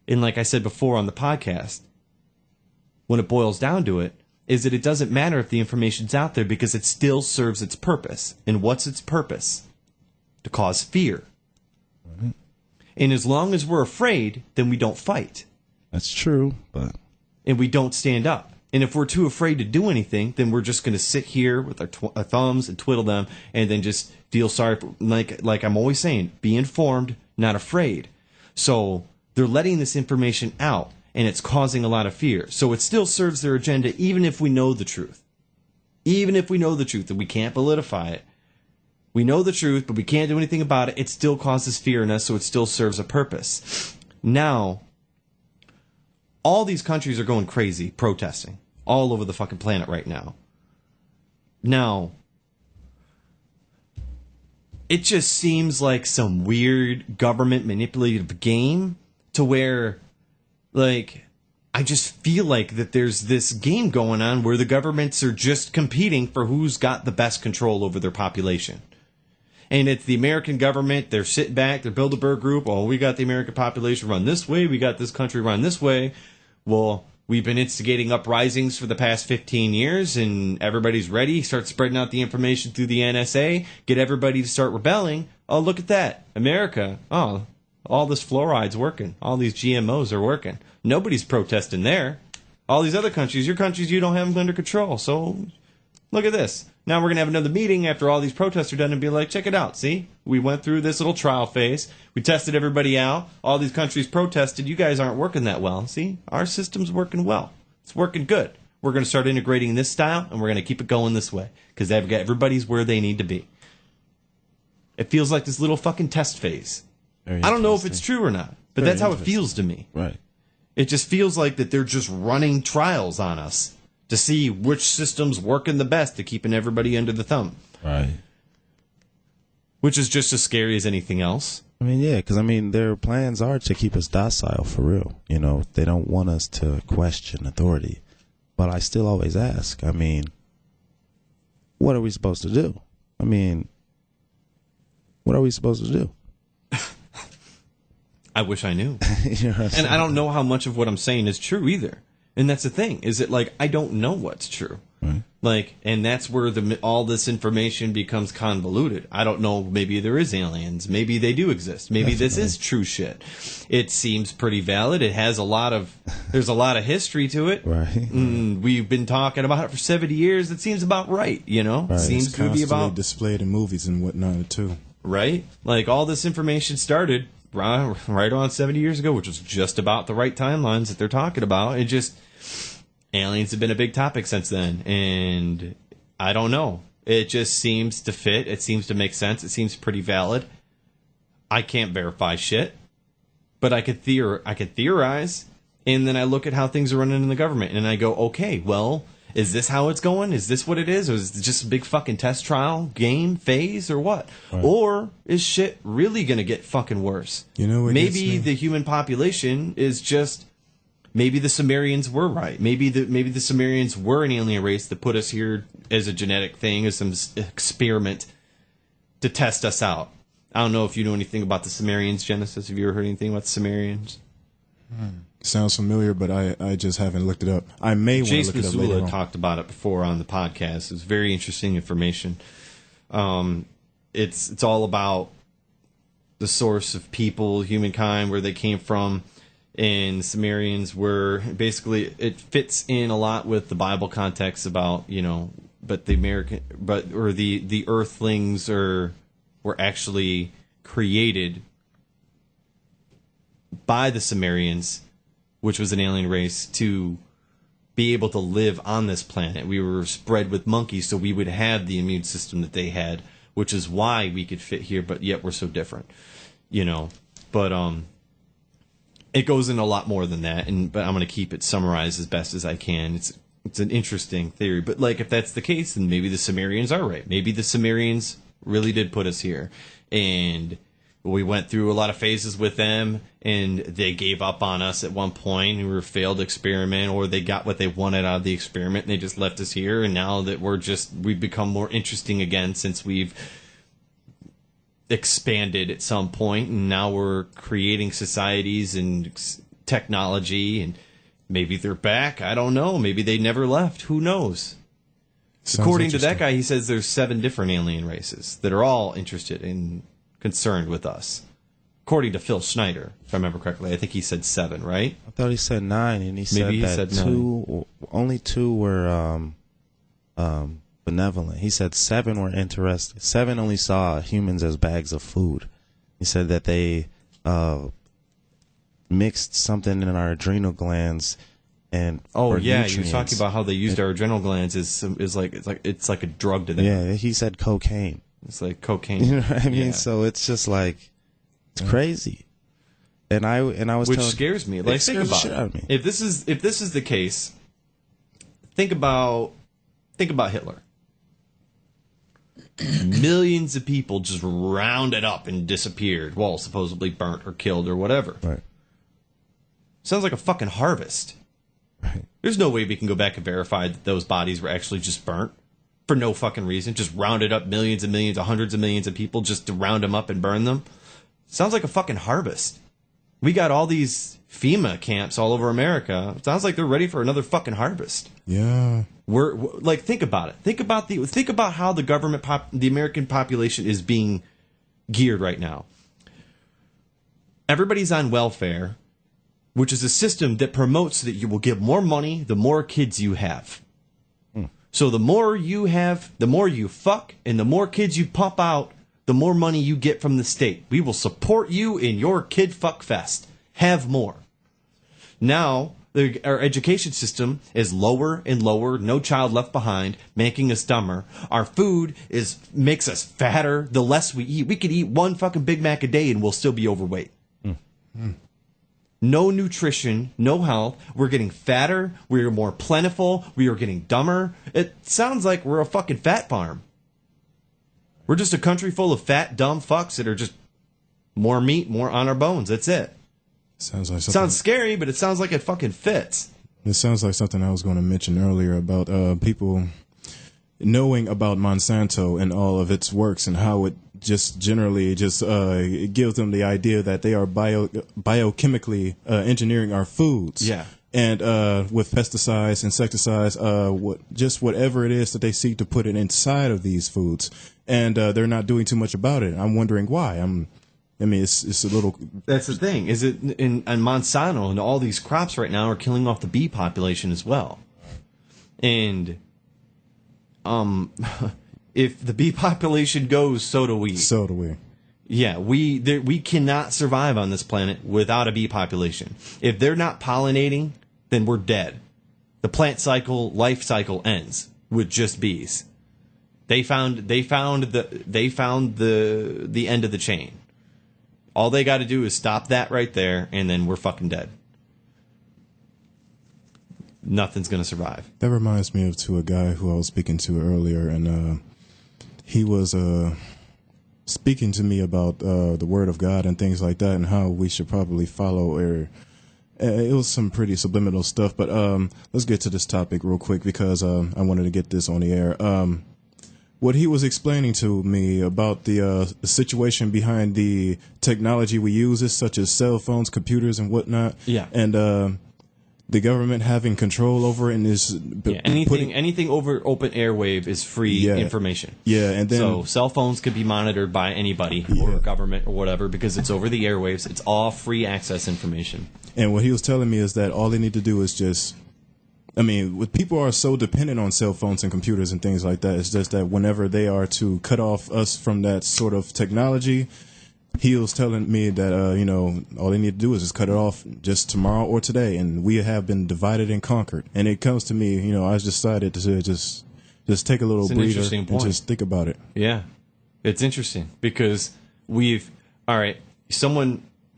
And like I said before on the podcast, when it boils down to it, is that it doesn't matter if the information's out there because it still serves its purpose. And what's its purpose? To cause fear. Right. And as long as we're afraid, then we don't fight. That's true, but... And we don't stand up. And if we're too afraid to do anything, then we're just going to sit here with our thumbs and twiddle them and then just feel sorry. Like I'm always saying, be informed, not afraid. So they're letting this information out, and it's causing a lot of fear. So it still serves their agenda, even if we know the truth. Even if we know the truth, and we can't politify it. We know the truth, but we can't do anything about it. It still causes fear in us, so it still serves a purpose. Now, all these countries are going crazy, protesting all over the fucking planet right now. Now, it just seems like some weird government manipulative game to where, like, I just feel like that there's this game going on where the governments are just competing for who's got the best control over their population. And it's the American government. They're sitting back. They're Bilderberg Group. Oh, we got the American population run this way. We got this country run this way. Well, we've been instigating uprisings for the past 15 years, and everybody's ready. Start spreading out the information through the NSA. Get everybody to start rebelling. Oh, look at that. America. Oh, all this fluoride's working. All these GMOs are working. Nobody's protesting there. All these other countries, your countries, you don't have them under control. So look at this. Now we're going to have another meeting after all these protests are done and be like, check it out. See, we went through this little trial phase. We tested everybody out. All these countries protested. You guys aren't working that well. See, our system's working well. It's working good. We're going to start integrating this style, and we're going to keep it going this way because they've got everybody's where they need to be. It feels like this little fucking test phase. I don't know if it's true or not, but that's how it feels to me. Right. It just feels like that they're just running trials on us to see which system's working the best to keeping everybody under the thumb. Right. Which is just as scary as anything else. I mean, yeah, because, I mean, their plans are to keep us docile, for real. You know, they don't want us to question authority. But I still always ask, I mean, what are we supposed to do? I mean, what are we supposed to do? I wish I knew. You know and I don't know how much of what I'm saying is true either. And that's the thing, is it like I don't know what's true. Right. Like, and that's where all this information becomes convoluted. I don't know, maybe there is aliens. Maybe they do exist. Maybe this is true shit. It seems pretty valid. It has there's a lot of history to it. Right. We've been talking about it for 70 years. It seems about right, you know? Right. Seems it's to be about displayed in movies and whatnot too. Right? Like all this information started right on 70 years ago, which was just about the right timelines that they're talking about. It just... aliens have been a big topic since then, and I don't know. It just seems to fit. It seems to make sense. It seems pretty valid. I can't verify shit, but I could theorize, and then I look at how things are running in the government, and I go, okay, well, is this how it's going? Is this what it is? Or is it just a big fucking test trial game phase or what? Right. Or is shit really going to get fucking worse? You know what? Maybe the human population is just... maybe the Sumerians were right. Maybe the Sumerians were an alien race that put us here as a genetic thing, as some experiment to test us out. I don't know if you know anything about the Sumerians, Genesis. Have you ever heard anything about the Sumerians? Sounds familiar, but I just haven't looked it up. I may want to look it up later on. Talked about it before on the podcast. It's very interesting information. It's all about the source of people, humankind, where they came from. And the Sumerians were basically, it fits in a lot with the Bible context about, you know, but the Earthlings were actually created by the Sumerians, which was an alien race, to be able to live on this planet. We were spread with monkeys, so we would have the immune system that they had, which is why we could fit here, but yet we're so different, you know. But it goes into a lot more than that, but I'm going to keep it summarized as best as I can. It's an interesting theory, but like if that's the case, then maybe the Sumerians are right. Maybe the Sumerians really did put us here, and we went through a lot of phases with them, and they gave up on us at one point. We were a failed experiment, or they got what they wanted out of the experiment, and they just left us here. And now that we've become more interesting again since we've expanded at some point, and now we're creating societies and technology, and maybe they're back. I don't know. Maybe they never left. Who knows? According to that guy, he says there's 7 different alien races that are all interested and concerned with us. According to Phil Schneider, if I remember correctly, I think he said 7, right? I thought he said 9, and he said that only 2 were benevolent. He said 7 were interested. 7 only saw humans as bags of food. He said that they mixed something in our adrenal glands and nutrients. You were talking about how they used our adrenal glands it's like a drug to them. Yeah, he said cocaine. It's like cocaine. You know what I mean? Yeah. So it's just like it's crazy. And I was which scares me. Like think about it. If this is the case, think about Hitler. Millions of people just rounded up and disappeared. Well, supposedly burnt or killed or whatever. Right. Sounds like a fucking harvest. Right. There's no way we can go back and verify that those bodies were actually just burnt for no fucking reason. Just rounded up millions and millions, hundreds of millions of people just to round them up and burn them. Sounds like a fucking harvest. We got all these FEMA camps all over America. It sounds like they're ready for another fucking harvest. Yeah. We're like, think about it. Think about how the government, the American population is being geared right now. Everybody's on welfare, which is a system that promotes that you will give more money the more kids you have. So the more you have, the more you fuck, and the more kids you pump out, the more money you get from the state. We will support you in your kid fuck fest. Have more. Now, our education system is lower and lower, no child left behind, making us dumber. Our food makes us fatter the less we eat. We could eat 1 fucking Big Mac a day and we'll still be overweight. No nutrition, no health. We're getting fatter. We are more plentiful. We are getting dumber. It sounds like we're a fucking fat farm. We're just a country full of fat, dumb fucks that are just more meat, more on our bones. That's it. Sounds like something. Sounds scary, but it sounds like it fucking fits. It sounds like something I was going to mention earlier about people knowing about Monsanto and all of its works and how it just generally just it gives them the idea that they are biochemically engineering our foods. Yeah. And with pesticides, insecticides, whatever it is that they seek to put it inside of these foods, and they're not doing too much about it. I'm wondering why. It's a little. That's the thing. Is it in Monsanto and all these crops right now are killing off the bee population as well, and if the bee population goes, so do we. So do we. Yeah, we cannot survive on this planet without a bee population. If they're not pollinating, then we're dead. The plant life cycle ends with just bees. They found the end of the chain. All they got to do is stop that right there, and then we're fucking dead. Nothing's gonna survive. That reminds me of a guy who I was speaking to earlier, and he was speaking to me about the Word of God and things like that, and how we should probably follow. It was some pretty subliminal stuff, but let's get to this topic real quick because I wanted to get this on the air. What he was explaining to me about the situation behind the technology we use, such as cell phones, computers, and whatnot. Yeah. And the government having control over it and is anything over open airwave is free information. Yeah, and then so cell phones could be monitored by anybody or government or whatever because it's over the airwaves. It's all free access information. And what he was telling me is that all they need to do is just. People are so dependent on cell phones and computers and things like that. It's just that whenever they are to cut off us from that sort of technology, he was telling me that, all they need to do is just cut it off just tomorrow or today. And we have been divided and conquered. And it comes to me, I just decided to just take a little breather and just think about it. Yeah. It's interesting because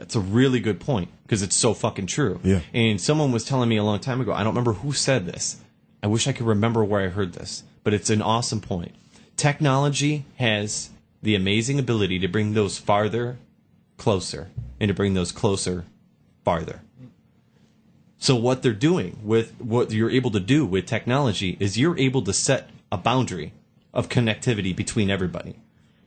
That's a really good point because it's so fucking true. Yeah. And someone was telling me a long time ago, I don't remember who said this. I wish I could remember where I heard this, but it's an awesome point. Technology has the amazing ability to bring those farther closer and to bring those closer farther. So what they're doing with what you're able to do with technology is you're able to set a boundary of connectivity between everybody.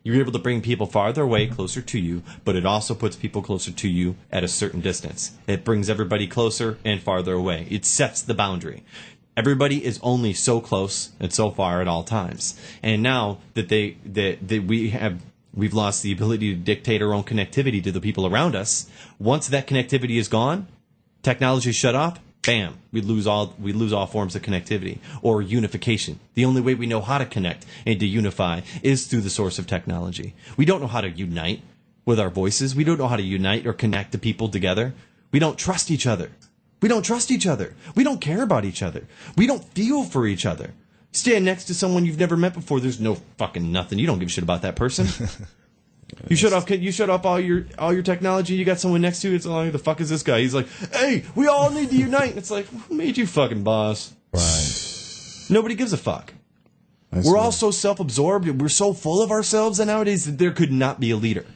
You're able to bring people farther away, closer to you, but it also puts people closer to you at a certain distance. It brings everybody closer and farther away. It sets the boundary. Everybody is only so close and so far at all times. And now that we've lost the ability to dictate our own connectivity to the people around us, once that connectivity is gone, technology is shut off, bam, we lose all forms of connectivity or unification. The only way we know how to connect and to unify is through the source of technology. We don't know how to unite with our voices. We don't know how to unite or connect the people together. We don't trust each other. We don't trust each other. We don't care about each other. We don't feel for each other. Stand next to someone you've never met before. There's no fucking nothing. You don't give a shit about that person. You shut off all your technology. You got someone next to you. It's like, who the fuck is this guy? He's like, hey, we all need to unite. It's like, who made you fucking boss? Right. Nobody gives a fuck. We're all so self-absorbed. We're so full of ourselves that nowadays that there could not be a leader.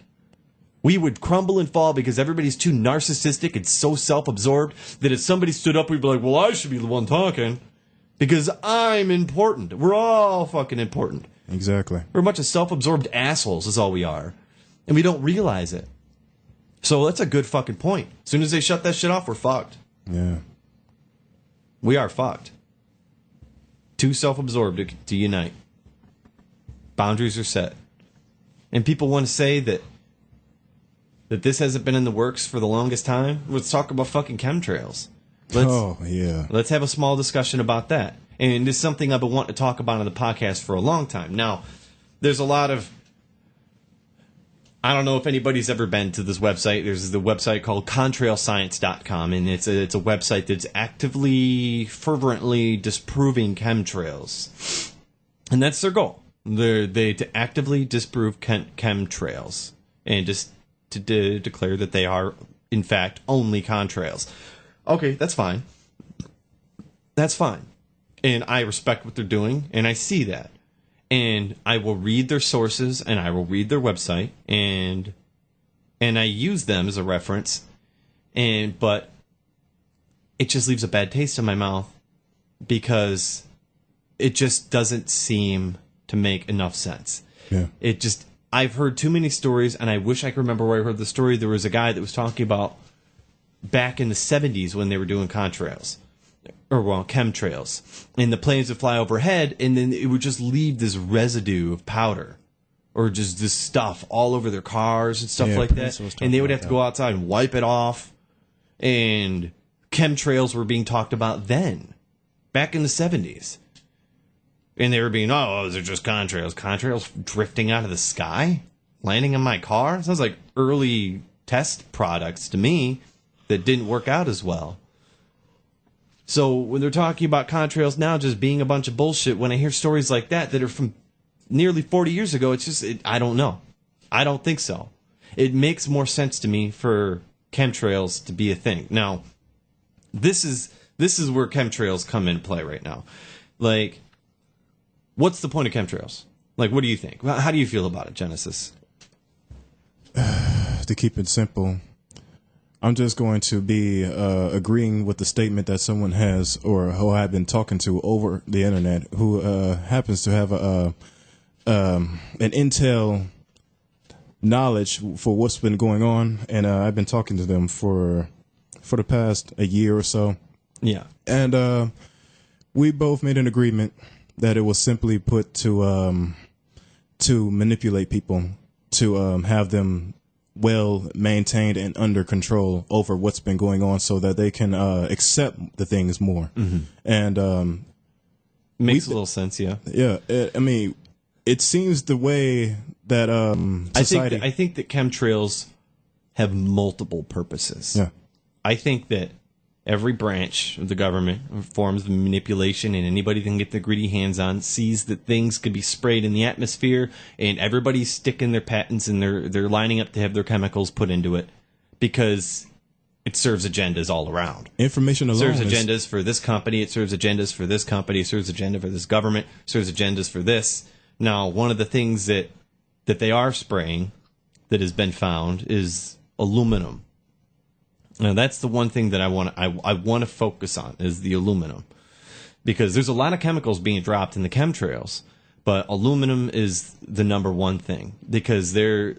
We would crumble and fall because everybody's too narcissistic and so self-absorbed that if somebody stood up, we'd be like, well, I should be the one talking because I'm important. We're all fucking important. Exactly. We're a bunch of self-absorbed assholes is all we are. And we don't realize it. So that's a good fucking point. As soon as they shut that shit off, we're fucked. Yeah. We are fucked. Too self-absorbed to unite. Boundaries are set. And people want to say that this hasn't been in the works for the longest time. Let's talk about fucking chemtrails. Let's have a small discussion about that. And it's something I've been wanting to talk about on the podcast for a long time. Now, there's a lot of... I don't know if anybody's ever been to this website. There's the website called contrailscience.com, and it's a website that's actively, fervently disproving chemtrails. And that's their goal. They to actively disprove chemtrails and just to declare that they are, in fact, only contrails. Okay, that's fine. That's fine. And I respect what they're doing, and I see that. And I will read their sources, and I will read their website, and I use them as a reference. But it just leaves a bad taste in my mouth because it just doesn't seem to make enough sense. Yeah. I've heard too many stories, and I wish I could remember where I heard the story. There was a guy that was talking about back in the 70s when they were doing chemtrails, and the planes would fly overhead, and then it would just leave this residue of powder or just this stuff all over their cars and stuff like that, and they would have to go outside and wipe it off, and chemtrails were being talked about then, back in the 70s. And they were being, those are just contrails. Contrails drifting out of the sky? Landing in my car? Sounds like early test products to me that didn't work out as well. So when they're talking about contrails now just being a bunch of bullshit, when I hear stories like that are from nearly 40 years ago, it's just, I don't know. I don't think so. It makes more sense to me for chemtrails to be a thing. Now, this is where chemtrails come into play right now. Like... what's the point of chemtrails? Like, what do you think? How do you feel about it, Genesis? To keep it simple, I'm just going to be agreeing with the statement that someone has, or who I've been talking to over the internet, who happens to have an intel knowledge for what's been going on, and I've been talking to them for the past a year or so. Yeah, and we both made an agreement that it was simply put to manipulate people, to have them well maintained and under control over what's been going on, so that they can accept the things more. Mm-hmm. And makes a little sense, yeah. Yeah, I mean, it seems the way that society. I think that chemtrails have multiple purposes. Yeah, I think that every branch of the government, forms of manipulation, and anybody that can get their greedy hands on, sees that things could be sprayed in the atmosphere, and everybody's sticking their patents and they're lining up to have their chemicals put into it because it serves agendas all around. Information alone Serves agendas for this company. It serves agendas for this company. It serves agenda for this government. It serves agendas for this. Now, one of the things that they are spraying that has been found is aluminum. Now, that's the one thing that I want to focus on is the aluminum, because there's a lot of chemicals being dropped in the chemtrails, but aluminum is the number one thing, because there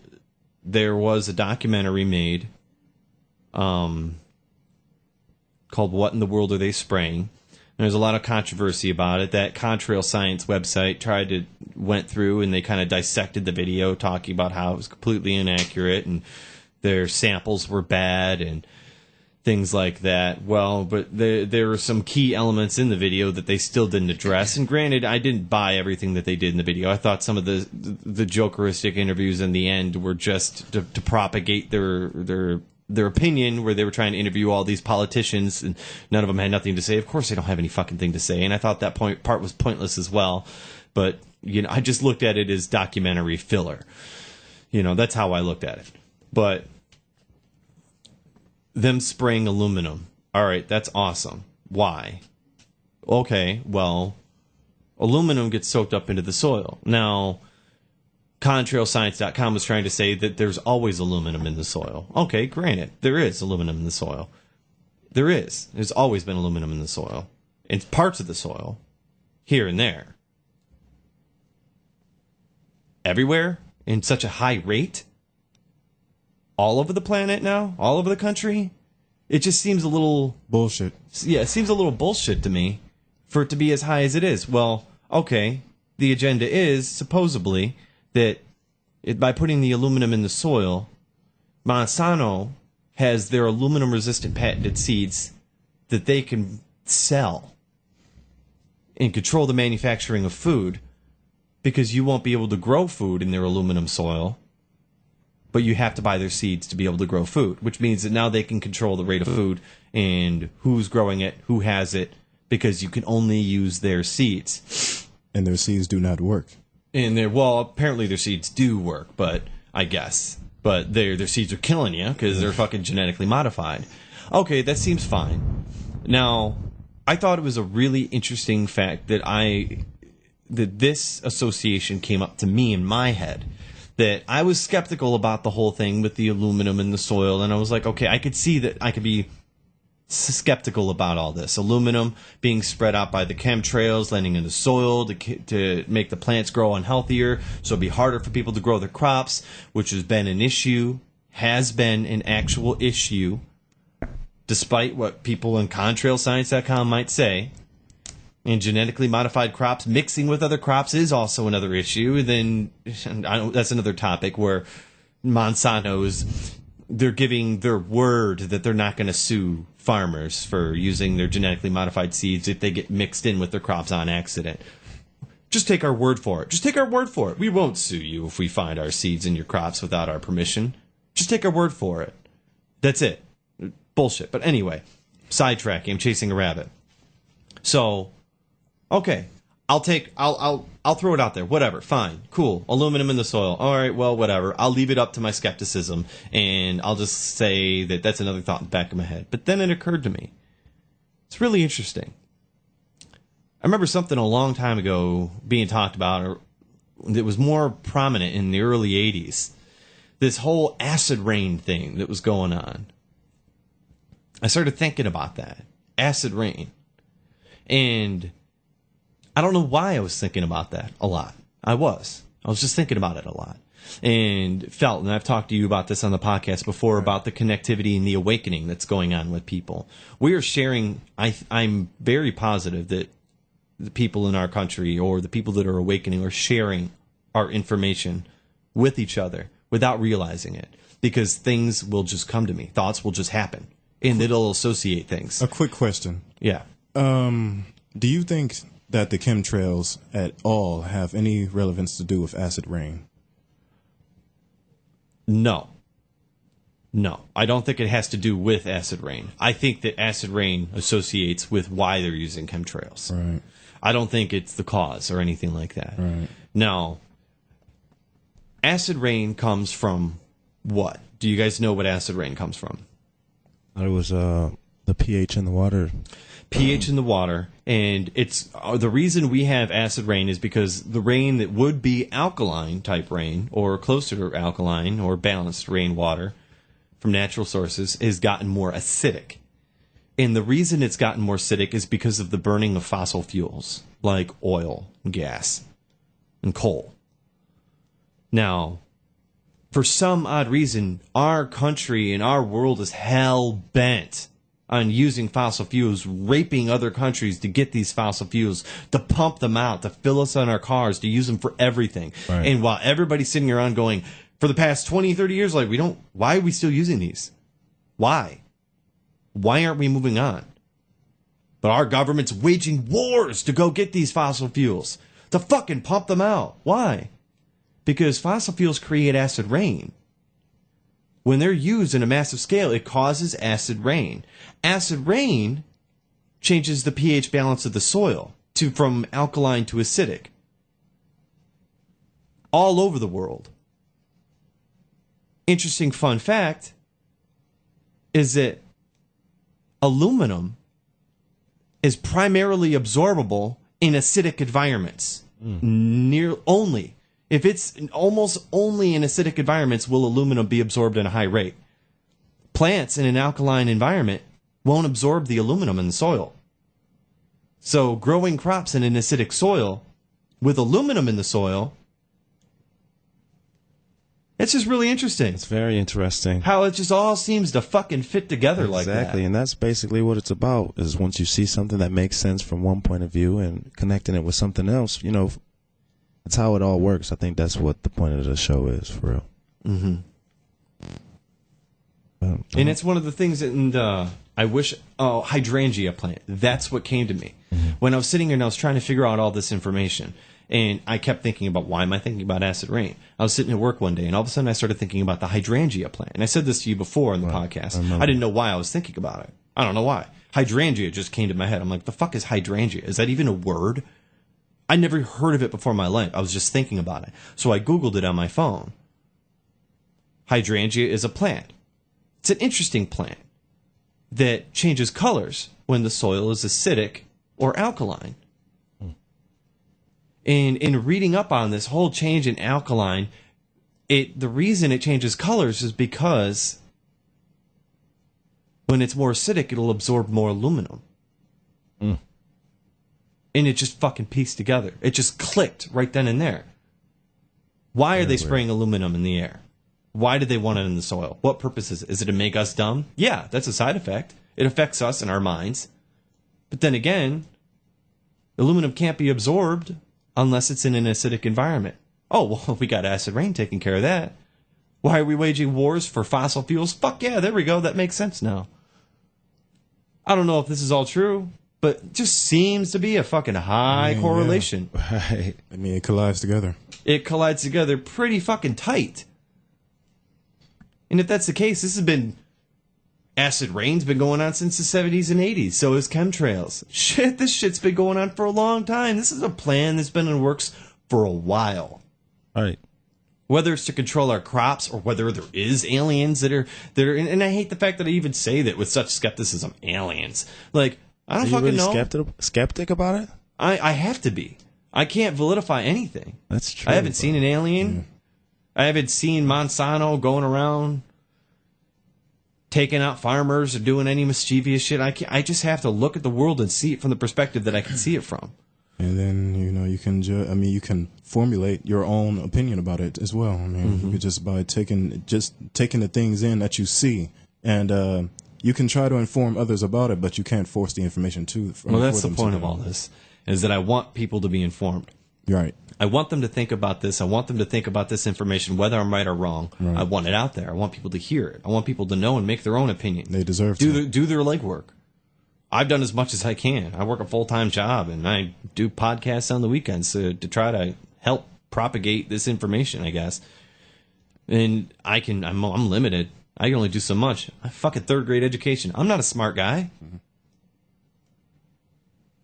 was a documentary made called "What in the World Are They Spraying?" And there's a lot of controversy about it. That Chemtrail Science website went through and they kind of dissected the video, talking about how it was completely inaccurate and their samples were bad and things like that. Well, but there were some key elements in the video that they still didn't address. And granted, I didn't buy everything that they did in the video. I thought some of the jokeristic interviews in the end were just to propagate their opinion, where they were trying to interview all these politicians and none of them had nothing to say. Of course they don't have any fucking thing to say, and I thought that part was pointless as well. But I just looked at it as documentary filler. That's how I looked at it. But them spraying aluminum, all right, that's awesome. Why? Okay, well, aluminum gets soaked up into the soil. Now, contrailscience.com was trying to say that there's always aluminum in the soil. Okay, granted, there is aluminum in the soil. There is. There's always been aluminum in the soil. In parts of the soil, here and there. Everywhere? In such a high rate? All over the planet now? All over the country? It just seems a little... bullshit. Yeah, it seems a little bullshit to me for it to be as high as it is. Well, okay, the agenda is, supposedly, that by putting the aluminum in the soil, Monsanto has their aluminum-resistant patented seeds that they can sell and control the manufacturing of food, because you won't be able to grow food in their aluminum soil, but you have to buy their seeds to be able to grow food, which means that now they can control the rate of food and who's growing it, who has it, because you can only use their seeds. And their seeds do not work. And apparently their seeds do work, but I guess. But their seeds are killing you because they're fucking genetically modified. Okay, that seems fine. Now, I thought it was a really interesting fact that this association came up to me in my head. That I was skeptical about the whole thing with the aluminum in the soil, and I was like, okay, I could see that I could be skeptical about all this. Aluminum being spread out by the chemtrails, landing in the soil to make the plants grow unhealthier, so it'd be harder for people to grow their crops, which has been an actual issue, despite what people in contrailscience.com might say. And genetically modified crops mixing with other crops is also another issue. Then that's another topic where they're giving their word that they're not going to sue farmers for using their genetically modified seeds if they get mixed in with their crops on accident. Just take our word for it. Just take our word for it. We won't sue you if we find our seeds in your crops without our permission. Just take our word for it. That's it. Bullshit. But anyway, sidetracking. I'm chasing a rabbit. So, okay. I'll throw it out there. Whatever. Fine. Cool. Aluminum in the soil. All right. Well, whatever. I'll leave it up to my skepticism, and I'll just say that that's another thought in the back of my head. But then it occurred to me. It's really interesting. I remember something a long time ago being talked about that was more prominent in the early 80s. This whole acid rain thing that was going on. I started thinking about that. Acid rain. And I don't know why I was thinking about that a lot. I was just thinking about it a lot. And and I've talked to you about this on the podcast before, about the connectivity and the awakening that's going on with people. We are sharing, I'm very positive that the people in our country, or the people that are awakening, are sharing our information with each other without realizing it. Because things will just come to me. Thoughts will just happen. And it'll associate things. A quick question. Yeah. Do you think that the chemtrails at all have any relevance to do with acid rain? No. I don't think it has to do with acid rain. I think that acid rain associates with why they're using chemtrails. Right. I don't think it's the cause or anything like that. Right. Now, acid rain comes from what? Do you guys know what acid rain comes from? It was the pH in the water. pH in the water, and it's the reason we have acid rain is because the rain that would be alkaline type rain or closer to alkaline or balanced rainwater from natural sources has gotten more acidic. And the reason it's gotten more acidic is because of the burning of fossil fuels like oil and gas and coal. Now, for some odd reason, our country and our world is hell-bent on using fossil fuels, raping other countries to get these fossil fuels, to pump them out, to fill us on our cars, to use them for everything. Right. And while everybody's sitting around going, for the past 20, 30 years, like, why are we still using these? Why? Why aren't we moving on? But our government's waging wars to go get these fossil fuels, to fucking pump them out. Why? Because fossil fuels create acid rain. When they're used in a massive scale, it causes acid rain. Acid rain changes the pH balance of the soil from alkaline to acidic. All over the world. Interesting fun fact is that aluminum is primarily absorbable in acidic environments. If it's almost only in acidic environments will aluminum be absorbed at a high rate. Plants in an alkaline environment won't absorb the aluminum in the soil. So growing crops in an acidic soil with aluminum in the soil, it's just really interesting. It's very interesting. How it just all seems to fucking fit together like that. Exactly, and that's basically what it's about, is once you see something that makes sense from one point of view and connecting it with something else, you know, that's how it all works. I think that's what the point of the show is, for real. Mm-hmm. And it's one of the things that, I wish, hydrangea plant. That's what came to me. Mm-hmm. When I was sitting here and I was trying to figure out all this information, and I kept thinking about, why am I thinking about acid rain? I was sitting at work one day, and all of a sudden I started thinking about the hydrangea plant. And I said this to you before in the podcast. I didn't know why I was thinking about it. I don't know why. Hydrangea just came to my head. I'm like, the fuck is hydrangea? Is that even a word? I never heard of it before in my life. I was just thinking about it. So I Googled it on my phone. Hydrangea is a plant. It's an interesting plant that changes colors when the soil is acidic or alkaline. And in reading up on this whole change in alkaline, the reason it changes colors is because when it's more acidic, it'll absorb more aluminum. And it just fucking pieced together. It just clicked right then and there. Why are they spraying aluminum in the air? Why do they want it in the soil? What purpose is it? Is it to make us dumb? Yeah, that's a side effect. It affects us in our minds. But then again, aluminum can't be absorbed unless it's in an acidic environment. Oh, well, we got acid rain taking care of that. Why are we waging wars for fossil fuels? Fuck yeah, there we go. That makes sense now. I don't know if this is all true, but it just seems to be a fucking high correlation. Yeah. Right. I mean, it collides together. It collides together pretty fucking tight. And if that's the case, this has been... Acid rain's been going on since the 70s and 80s. So is chemtrails. Shit, this shit's been going on for a long time. This is a plan that's been in the works for a while. All right. Whether it's to control our crops or whether there is aliens that are and I hate the fact that I even say that with such skepticism. Aliens. Like, I don't fucking know. Are you really skeptic about it? I have to be. I can't validify anything. That's true. I haven't seen an alien. I haven't seen Monsanto going around taking out farmers or doing any mischievous shit. I just have to look at the world and see it from the perspective that I can see it from. And then, you know, you can you can formulate your own opinion about it as well. I mean, you could just by taking the things in that you see, and you can try to inform others about it, but you can't force the information to. Well, that's the point of all this, is that I want people to be informed. Right. I want them to think about this. I want them to think about this information, whether I'm right or wrong. Right. I want it out there. I want people to hear it. I want people to know and make their own opinion. They deserve to. Do their legwork. I've done as much as I can. I work a full-time job, and I do podcasts on the weekends to try to help propagate this information, I guess. And I'm limited. I can only do so much. I fucking third-grade education. I'm not a smart guy.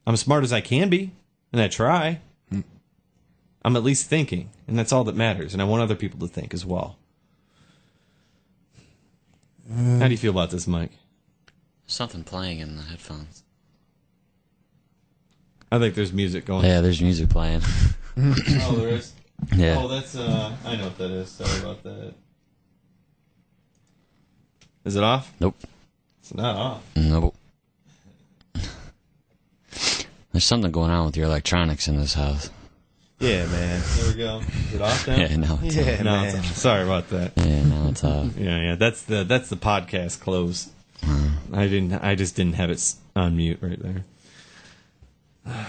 I'm as smart as I can be, and I try. I'm at least thinking, and that's all that matters. And I want other people to think as well. How do you feel about this, Mike? Something playing in the headphones. I think there's music going. Yeah, there's music playing. Oh, there is? Yeah. Oh, that's, I know what that is. Sorry about that. Is it off? Nope. It's not off. Nope. There's something going on with your electronics in this house. Yeah, man. There we go. Is it off now? Yeah, now it's Yeah, off. No, man. it's off. Sorry about that. Yeah, now it's off. Yeah. That's the podcast close. I just didn't have it on mute right there. I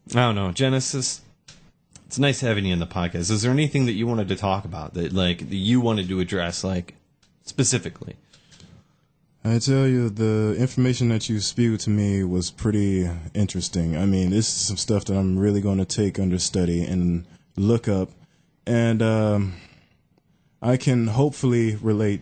don't know, Genesis. It's nice having you in the podcast. Is there anything that you wanted to talk about that you wanted to address, like specifically? I tell you, the information that you spewed to me was pretty interesting. I mean, this is some stuff that I'm really going to take under study and look up, and I can hopefully relate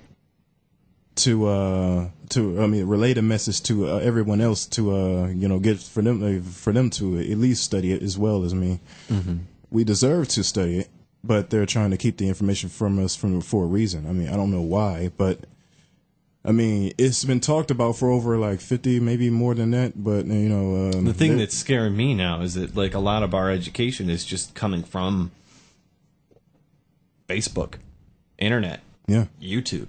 relate a message to everyone else to get for them to at least study it as well as me. Mm-hmm. We deserve to study it, but they're trying to keep the information from us for a reason. I mean, I don't know why, but I mean, it's been talked about for over like 50, maybe more than that. But the thing that's scaring me now is that like a lot of our education is just coming from Facebook, internet, YouTube.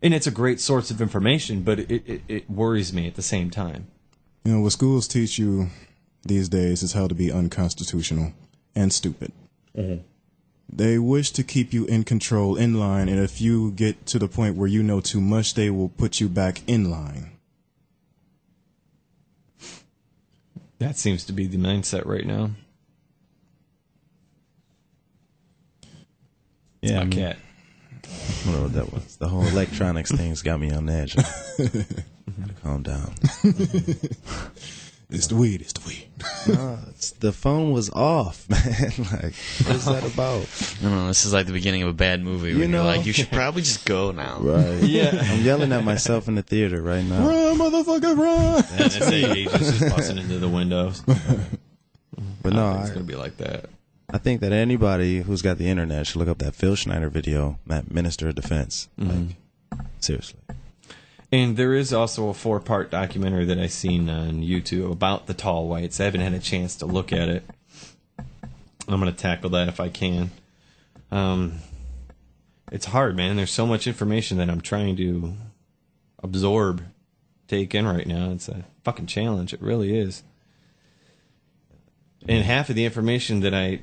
And it's a great source of information, but it worries me at the same time. What schools teach you these days is how to be unconstitutional and stupid. Mm-hmm. They wish to keep you in control, in line, and if you get to the point where you know too much, they will put you back in line. That seems to be the mindset right now. Yeah, my cat. I don't know what that was. The whole electronics thing's got me on edge. Gotta calm down. It's the weed. It's the weed. No, the phone was off, man. Like, what is that about? I don't know. This is like the beginning of a bad movie. When you're like, you should probably just go now. Right. Yeah. I'm yelling at myself in the theater right now. Run, motherfucker, run! And that's agents just busting into the windows. But no, it's going to be like that. I think that anybody who's got the internet should look up that Phil Schneider video, that Minister of Defense. Like, seriously. And there is also a 4-part documentary that I've seen on YouTube about the tall whites. I haven't had a chance to look at it. I'm going to tackle that if I can. It's hard, man. There's so much information that I'm trying to absorb, take in right now. It's a fucking challenge. It really is. And half of the information that I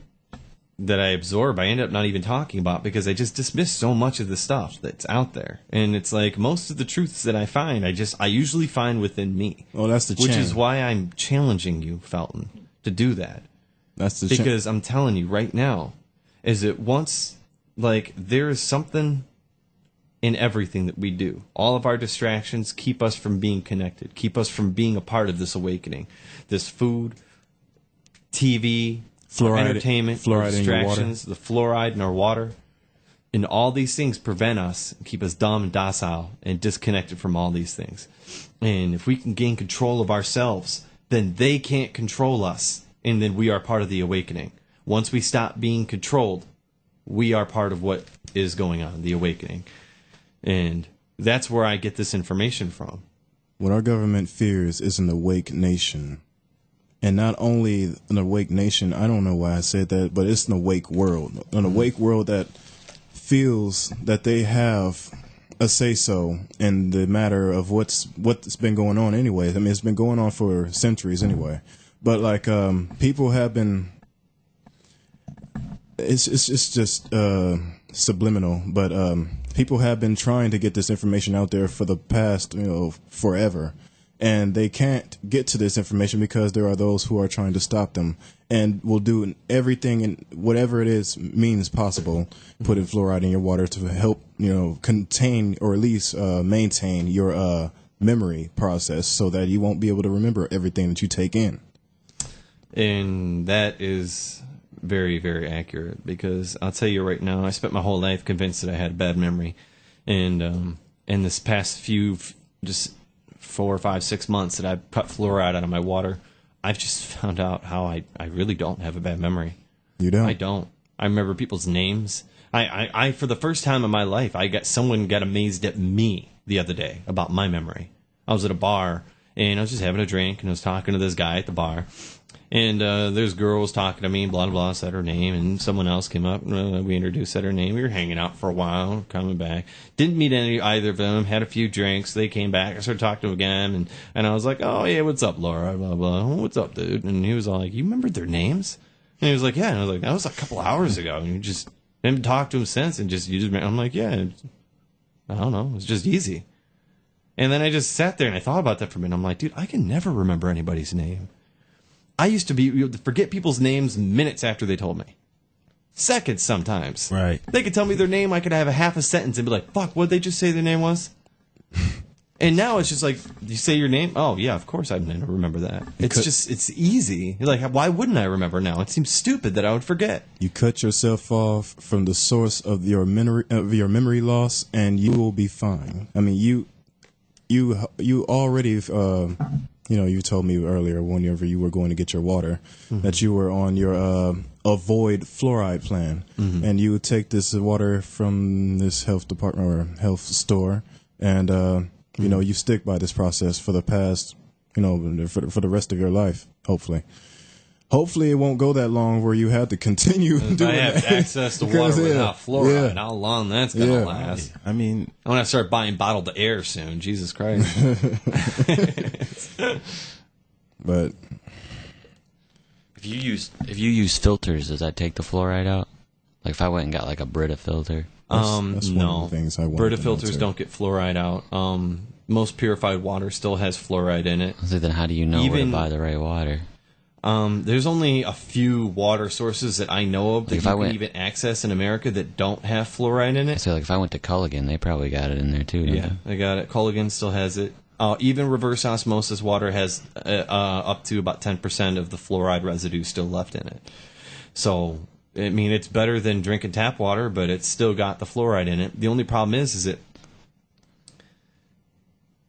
absorb, I end up not even talking about because I just dismiss so much of the stuff that's out there. And it's like most of the truths that I find, I usually find within me. Oh, that's the which is why I'm challenging you, Felton, to do that. That's the because I'm telling you right now, is that once there is something in everything that we do. All of our distractions keep us from being connected, keep us from being a part of this awakening. This food, TV, entertainment, distractions, the fluoride in our water, and all these things prevent us, keep us dumb and docile and disconnected from all these things. And if we can gain control of ourselves, then they can't control us, and then we are part of the awakening. Once we stop being controlled, we are part of what is going on, the awakening. And that's where I get this information from. What our government fears is an awake nation. And not only an awake nation, I don't know why I said that, but it's an awake world. An awake world that feels that they have a say-so in the matter of what's been going on anyway. I mean, it's been going on for centuries anyway. But people have been, it's just subliminal, but people have been trying to get this information out there for the past, forever. And they can't get to this information because there are those who are trying to stop them and will do everything and whatever it is means possible, putting fluoride in your water to help, contain or at least maintain your memory process so that you won't be able to remember everything that you take in. And that is very, very accurate because I'll tell you right now, I spent my whole life convinced that I had a bad memory. And in this past just 4 or 5, 6 months that I've cut fluoride out of my water, I've just found out how I really don't have a bad memory. You don't? I don't. I remember people's names. I for the first time in my life, someone got amazed at me the other day about my memory. I was at a bar, and I was just having a drink, and I was talking to this guy at the bar. And there's girls talking to me, blah, blah, blah, said her name, and someone else came up, we introduced, said her name. We were hanging out for a while, coming back. Didn't meet either of them, had a few drinks. They came back. I started talking to them again, and I was like, oh, yeah, what's up, Laura, blah, blah. What's up, dude? And he was all like, you remembered their names? And he was like, yeah. And I was like, that was a couple hours ago. And you just haven't talked to him since, and I'm like, yeah, I don't know. It's just easy. And then I just sat there, and I thought about that for a minute. I'm like, dude, I can never remember anybody's name. I used to forget people's names minutes after they told me. Seconds sometimes. Right. They could tell me their name, I could have a half a sentence and be like, fuck, what'd they just say their name was? And now it's just like, you say your name? Oh, yeah, of course I'd never remember that. It's easy. You're like, why wouldn't I remember now? It seems stupid that I would forget. You cut yourself off from the source of your memory loss, and you will be fine. I mean, you already... you told me earlier whenever you were going to get your water that you were on your avoid fluoride plan, and you would take this water from this health department or health store, and you stick by this process for the past, for the rest of your life. Hopefully, it won't go that long where you have to continue doing I have that. access to water without fluoride. How long that's going to last? I mean, I'm going to start buying bottled air soon. Jesus Christ. But if you use filters, does that take the fluoride out? Like if I went and got like a Brita filter? that's one no. of the things I wanted Brita to know, filters too. don't get fluoride out. Most purified water still has fluoride in it. So then how do you know where to buy the right water? There's only a few water sources that I know of that you can even access in America that don't have fluoride in it. So like if I went to Culligan, they probably got it in there too. Yeah, they got it. Culligan still has it. Even reverse osmosis water has up to about 10% of the fluoride residue still left in it. So, I mean, it's better than drinking tap water, but it's still got the fluoride in it. The only problem is that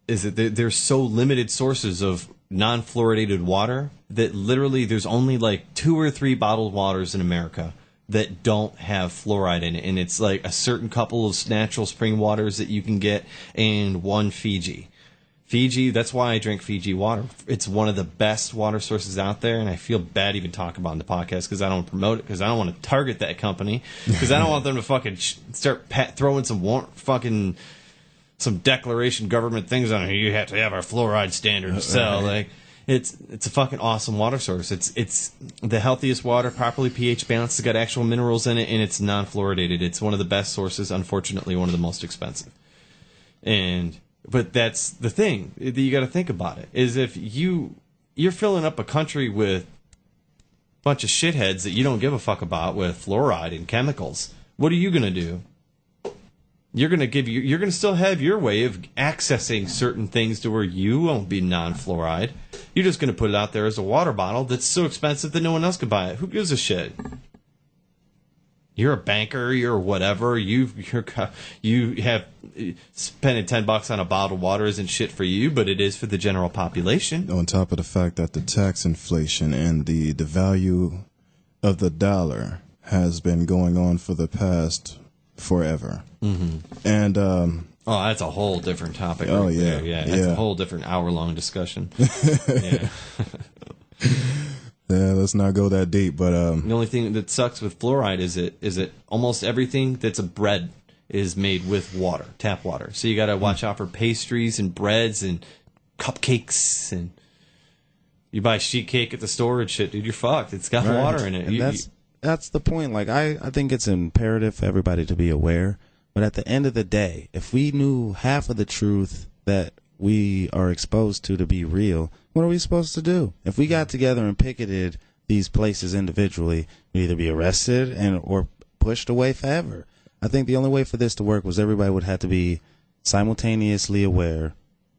there's so limited sources of non-fluoridated water that literally there's only like 2 or 3 bottled waters in America that don't have fluoride in it. And it's like a certain couple of natural spring waters that you can get and one Fiji. Fiji, that's why I drink Fiji water. It's one of the best water sources out there, and I feel bad even talking about it in the podcast because I don't promote it, because I don't want to target that company, because I don't want them to fucking start throwing some some declaration government things on it. You have to have our fluoride standard to sell. Like, it's a fucking awesome water source. It's the healthiest water, properly pH balanced. It's got actual minerals in it, and it's non-fluoridated. It's one of the best sources. Unfortunately, one of the most expensive. But that's the thing that you got to think about it, is if you're filling up a country with a bunch of shitheads that you don't give a fuck about with fluoride and chemicals, what are you going to do? You're going to still have your way of accessing certain things to where you won't be non-fluoride. You're just going to put it out there as a water bottle that's so expensive that no one else can buy it. Who gives a shit? You're a banker, you're whatever. You have spending $10 on a bottle of water isn't shit for you, but it is for the general population. On top of the fact that the tax inflation and the value of the dollar has been going on for the past forever. Mm-hmm. And that's a whole different topic. Oh, right yeah. there. Yeah, that's a whole different hour-long discussion. Yeah. Yeah, let's not go that deep, but the only thing that sucks with fluoride is that almost everything that's a bread is made with water, tap water. So you got to watch out for pastries and breads and cupcakes, and you buy sheet cake at the store and shit, dude, you're fucked. It's got water in it. And that's the point. Like I think it's imperative for everybody to be aware. But at the end of the day, if we knew half of the truth that we are exposed to be real, what are we supposed to do? If we got together and picketed these places individually, we'd either be arrested or pushed away forever. I think the only way for this to work was everybody would have to be simultaneously aware,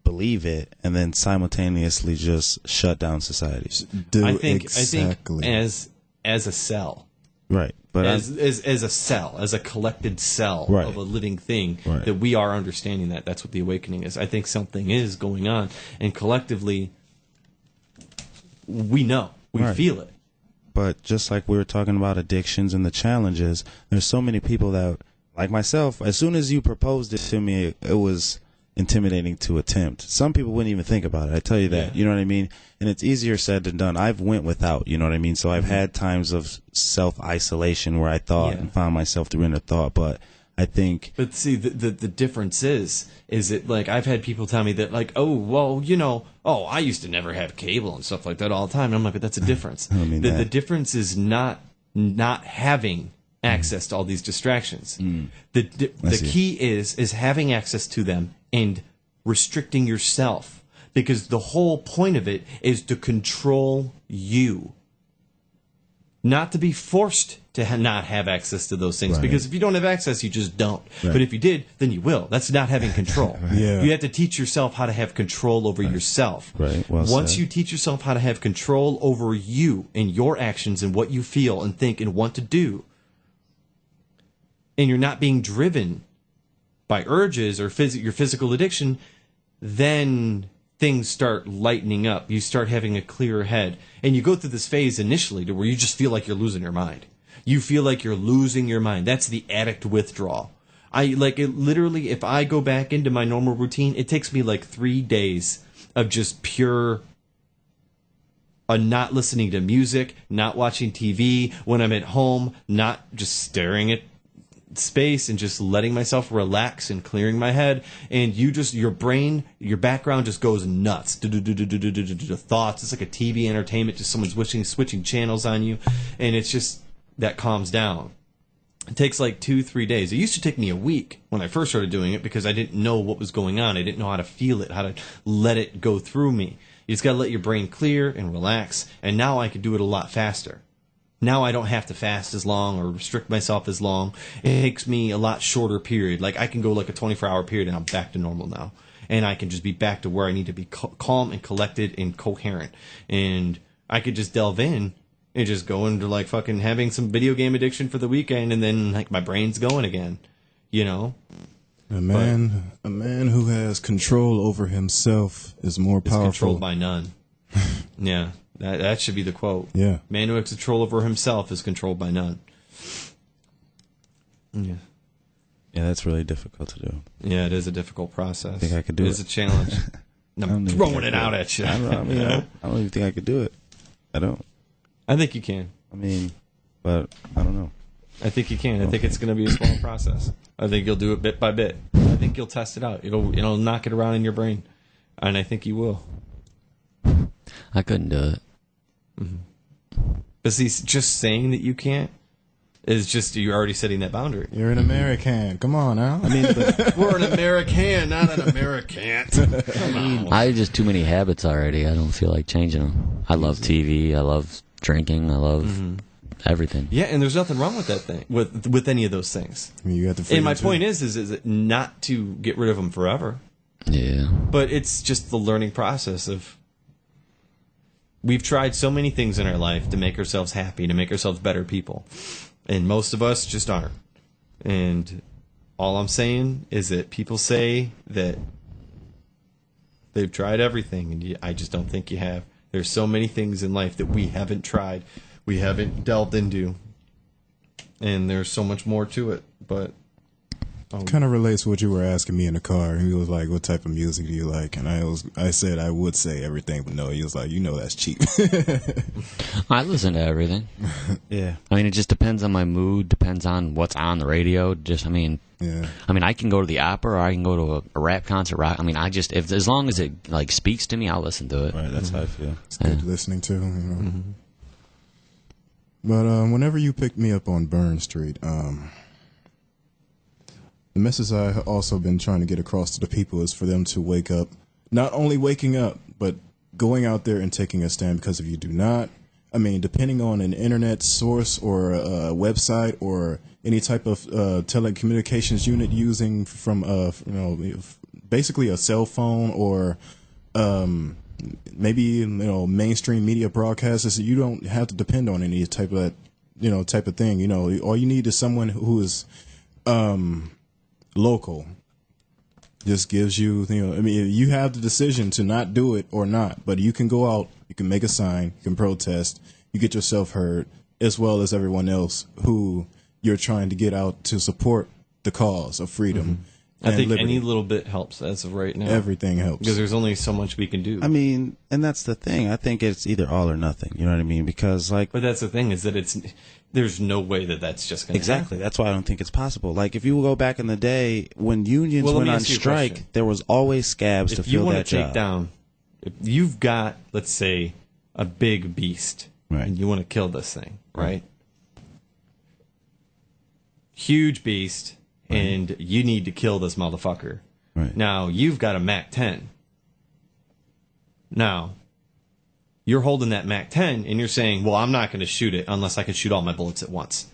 believe it, and then simultaneously just shut down societies. I think as a cell. Right. But as a cell, as a collected cell of a living thing, that we are understanding that. That's what the awakening is. I think something is going on, and collectively, we know. We feel it. But just like we were talking about addictions and the challenges, there's so many people that, like myself, as soon as you proposed it to me, it was intimidating to attempt. Some people wouldn't even think about it. I tell you that. You know what I mean? And it's easier said than done. I've went without, you know what I mean? So I've had times of self-isolation where I thought and found myself through inner thought, but I think... But see, the difference is it like, I've had people tell me that, like, oh, well, you know, oh, I used to never have cable and stuff like that all the time. And I'm like, but that's a difference. I mean the difference is not having access to all these distractions. The key is having access to them and restricting yourself, because the whole point of it is to control you, not to be forced to not have access to those things. Because if you don't have access, you just don't. But if you did, then you will. That's not having control. You have to teach yourself how to have control over yourself. Once you teach yourself how to have control over you and your actions and what you feel and think and want to do, and you're not being driven by urges or your physical addiction, then things start lightening up. You start having a clearer head. And you go through this phase initially to where you just feel like you're losing your mind. You feel like you're losing your mind. That's the addict withdrawal. Literally, if I go back into my normal routine, it takes me like 3 days of just pure not listening to music, not watching TV, when I'm at home, not just staring at space and just letting myself relax and clearing my head, and your brain, your background just goes nuts. Thoughts. It's like a TV entertainment, just someone's switching channels on you, and it's just that calms down. It takes like 2-3 days. It used to take me a week when I first started doing it because I didn't know what was going on. I didn't know how to feel it, how to let it go through me. You just got to let your brain clear and relax, and now I can do it a lot faster. Now I don't have to fast as long or restrict myself as long. It takes me a lot shorter period. Like, I can go like a 24-hour period and I'm back to normal now. And I can just be back to where I need to be calm and collected and coherent. And I could just delve in and just go into like fucking having some video game addiction for the weekend, and then like my brain's going again, you know? A man who has control over himself is more powerful. Is controlled by none. Yeah. That should be the quote. Yeah. Man who has control over himself is controlled by none. Yeah. Yeah, that's really difficult to do. Yeah, it is a difficult process. I think I could do it. It is a challenge. I'm throwing it out at you. I don't even think I could do it. I don't. I think you can. I mean, but I don't know. I think you can. I think it's going to be a small process. I think you'll do it bit by bit. I think you'll test it out. It'll knock it around in your brain. And I think you will. I couldn't do it. But see, just saying that you can't is just, you're already setting that boundary. You're an American. Come on now. I mean, we're an American, not an American. Come on. I have just too many habits already. I don't feel like changing them. I love TV. I love drinking. I love everything. Yeah, and there's nothing wrong with that thing, with any of those things. I mean, you have to. And my point is it not to get rid of them forever. Yeah. But it's just the learning process of, we've tried so many things in our life to make ourselves happy, to make ourselves better people. And most of us just aren't. And all I'm saying is that people say that they've tried everything, and I just don't think you have. There's so many things in life that we haven't tried, we haven't delved into, and there's so much more to it. But kind of relates to what you were asking me in the car. He was like, "What type of music do you like?" And I said I would say everything, but no. He was like, "That's cheap." I listen to everything. Yeah. I mean, it just depends on my mood. Depends on what's on the radio. Yeah. I mean, I can go to the opera, or I can go to a rap concert. Rock. I mean, as long as it like speaks to me, I'll listen to it. Right. That's how I feel. It's good listening to. But whenever you picked me up on Burn Street, the message I have also been trying to get across to the people is for them to wake up. Not only waking up, but going out there and taking a stand. Because if you do not, I mean, depending on an internet source or a website or any type of telecommunications unit using from, basically a cell phone or maybe, mainstream media broadcasters, you don't have to depend on any type of that, type of thing. All you need is someone who is local. Just gives you, you have the decision to not do it or not, but you can go out, you can make a sign, you can protest, you get yourself hurt, as well as everyone else who you're trying to get out to support the cause of freedom. I think liberty. any little bit helps as of right now. Everything helps. Because there's only so much we can do. I mean, and that's the thing. I think it's either all or nothing. You know what I mean? Because, like... But that's the thing, is that there's no way that that's just going to Exactly. happen. That's why I don't think it's possible. Like, if you go back in the day, when unions Well, let went me on ask you a strike, question. there was always scabs to If you fill want that to take job. down, if you've got, let's say, a big beast, Right. and you want to kill this thing, right? Huge beast, and you need to kill this motherfucker. Right. Now, you've got a MAC-10. Now, you're holding that MAC-10, and you're saying, well, I'm not going to shoot it unless I can shoot all my bullets at once.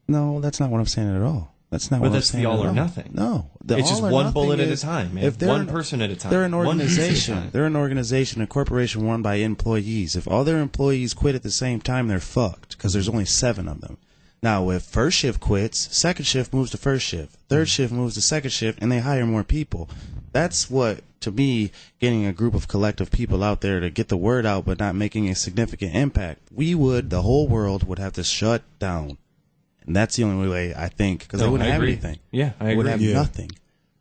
No, that's not what I'm saying at all. That's not But what that's I'm saying the all at or all. nothing. No. The It's just all or one nothing bullet at a is- time, man. if they're One an- person at a time. They're an One piece at a organization. time. They're an organization, a corporation run by employees. If all their employees quit at the same time, they're fucked because there's only 7 of them. Now, if first shift quits, second shift moves to first shift, third shift moves to second shift, and they hire more people. That's what, to me, getting a group of collective people out there to get the word out but not making a significant impact. The whole world would have to shut down. And that's the only way, I think, because they No, wouldn't I have agree. anything. Yeah, I They would agree. have Yeah. nothing.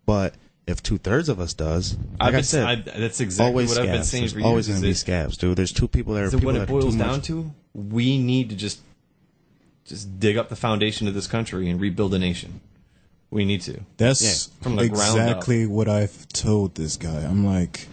But if 2/3 of us does, like I said, that's exactly always what I've been scabs. saying There's for always years. going to be scabs, dude. There's 2 people that are So people what that it are too boils much. down to, we need to just dig up the foundation of this country and rebuild a nation. We need to. That's from the ground up. exactly what I've told this guy. I'm like,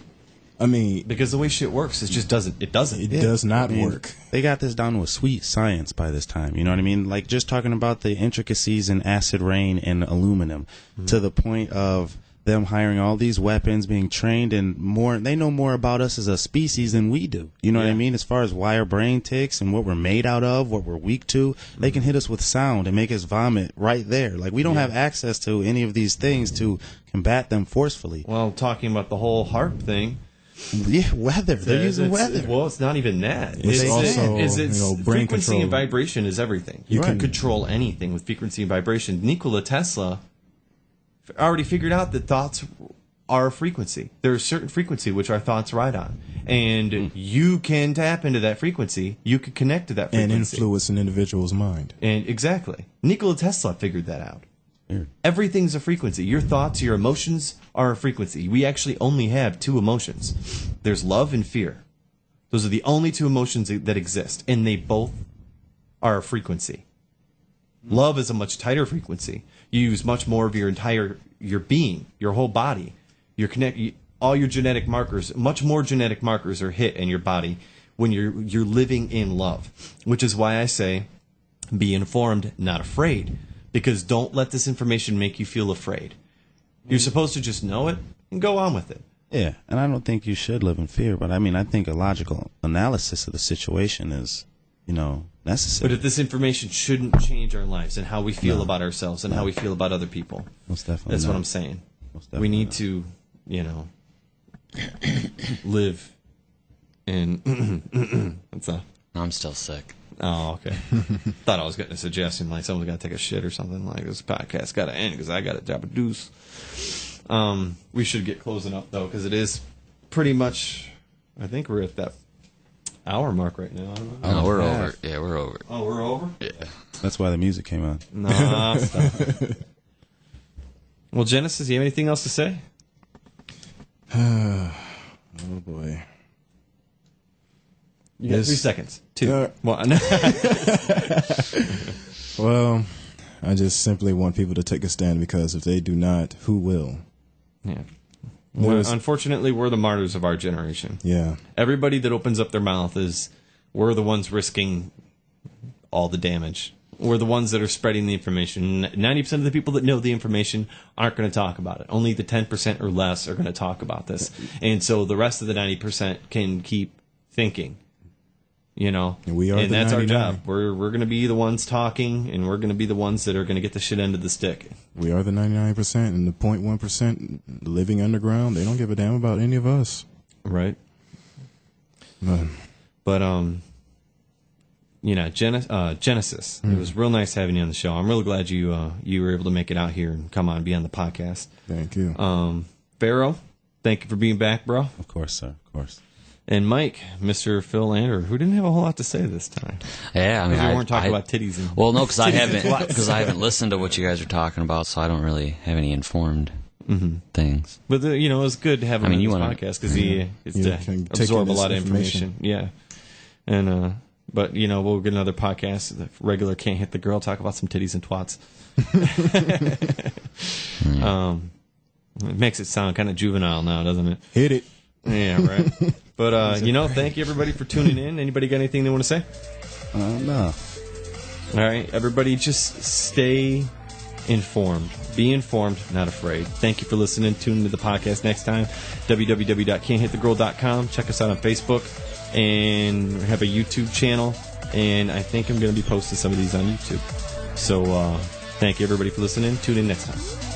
I mean, Because the way shit works, it just doesn't. It doesn't. it does not I mean, work. They got this down with sweet science by this time. You know what I mean? Like just talking about the intricacies in acid rain and aluminum to the point of them hiring all these weapons, being trained, and more. They know more about us as a species than we do. You know what I Yeah. mean? As far as why our brain ticks and what we're made out of, what we're weak to, they can hit us with sound and make us vomit right there. Like we don't have access to any of these things to combat them forcefully. Well, talking about the whole HARP thing. Yeah, weather. They're using weather. Well, it's not even that. It's also, brain frequency control. and vibration is everything. You can control anything with frequency and vibration. Nikola Tesla already figured out that thoughts are a frequency. There's a certain frequency which our thoughts ride on. And you can tap into that frequency. You can connect to that frequency. And influence an individual's mind. And exactly. Nikola Tesla figured that out. Weird. Everything's a frequency. Your thoughts, your emotions are a frequency. We actually only have 2 emotions. There's love and fear. Those are the only 2 emotions that exist, and they both are a frequency. Love is a much tighter frequency. You use much more of your being, your whole body. All your genetic markers, much more genetic markers are hit in your body when you're living in love. Which is why I say, be informed, not afraid. Because don't let this information make you feel afraid. You're supposed to just know it and go on with it. Yeah, and I don't think you should live in fear, but I mean, I think a logical analysis of the situation is, necessary. But if this information shouldn't change our lives and how we feel about ourselves and how we feel about other people. Most definitely That's what not. I'm saying. Most We definitely need not. to, live in... What's that? I'm still sick. Oh, okay. Thought I was getting a suggestion, like someone's got to take a shit or something. Like, this podcast got to end because I got to drop a deuce. We should get closing up, though, because it is pretty much... I think we're at that hour mark right now. I don't know. No, we're half. over. Yeah, we're over. Oh, we're over? Yeah. That's why the music came on. Nah, stop. Well, Genesis, you have anything else to say? Oh boy. You got Yes. 3 seconds. 2. Uh, One. Well, I just simply want people to take a stand because if they do not, who will? Yeah. There's- Unfortunately, we're the martyrs of our generation. Yeah. Everybody that opens up their mouth we're the ones risking all the damage. We're the ones that are spreading the information. 90% of the people that know the information aren't going to talk about it. Only the 10% or less are going to talk about this. And so the rest of the 90% can keep thinking. And we are and the that's 99. our job. We're going to be the ones talking, and we're going to be the ones that are going to get the shit end of the stick. We are the 99%, and the 0.1% living underground, they don't give a damn about any of us. Right. But But Genesis. It was real nice having you on the show. I'm real glad you were able to make it out here and come on and be on the podcast. thank you. Pharaoh, thank you for being back, bro. Of course, sir. Of course. And Mike, Mr. Phil Lander, who didn't have a whole lot to say this time. Yeah, I mean, we weren't talking about titties. And well, no, because I haven't listened to what you guys are talking about, so I don't really have any informed things. But it was good to have him on this podcast because he gets to can absorb a take in lot of this information. Yeah, and but we'll get another podcast. The regular Can't Hit the Girl, talk about some titties and twats. It makes it sound kind of juvenile now, doesn't it? Hit it. Yeah, right. But thank you everybody for tuning in. Anybody got anything they want to say? No. All right, everybody, just stay informed. Be informed, not afraid. Thank you for listening. Tune into the podcast next time. www.can'thitthegirl.com. Check us out on Facebook and have a YouTube channel. And I think I'm going to be posting some of these on YouTube. So thank you, everybody, for listening. Tune in next time.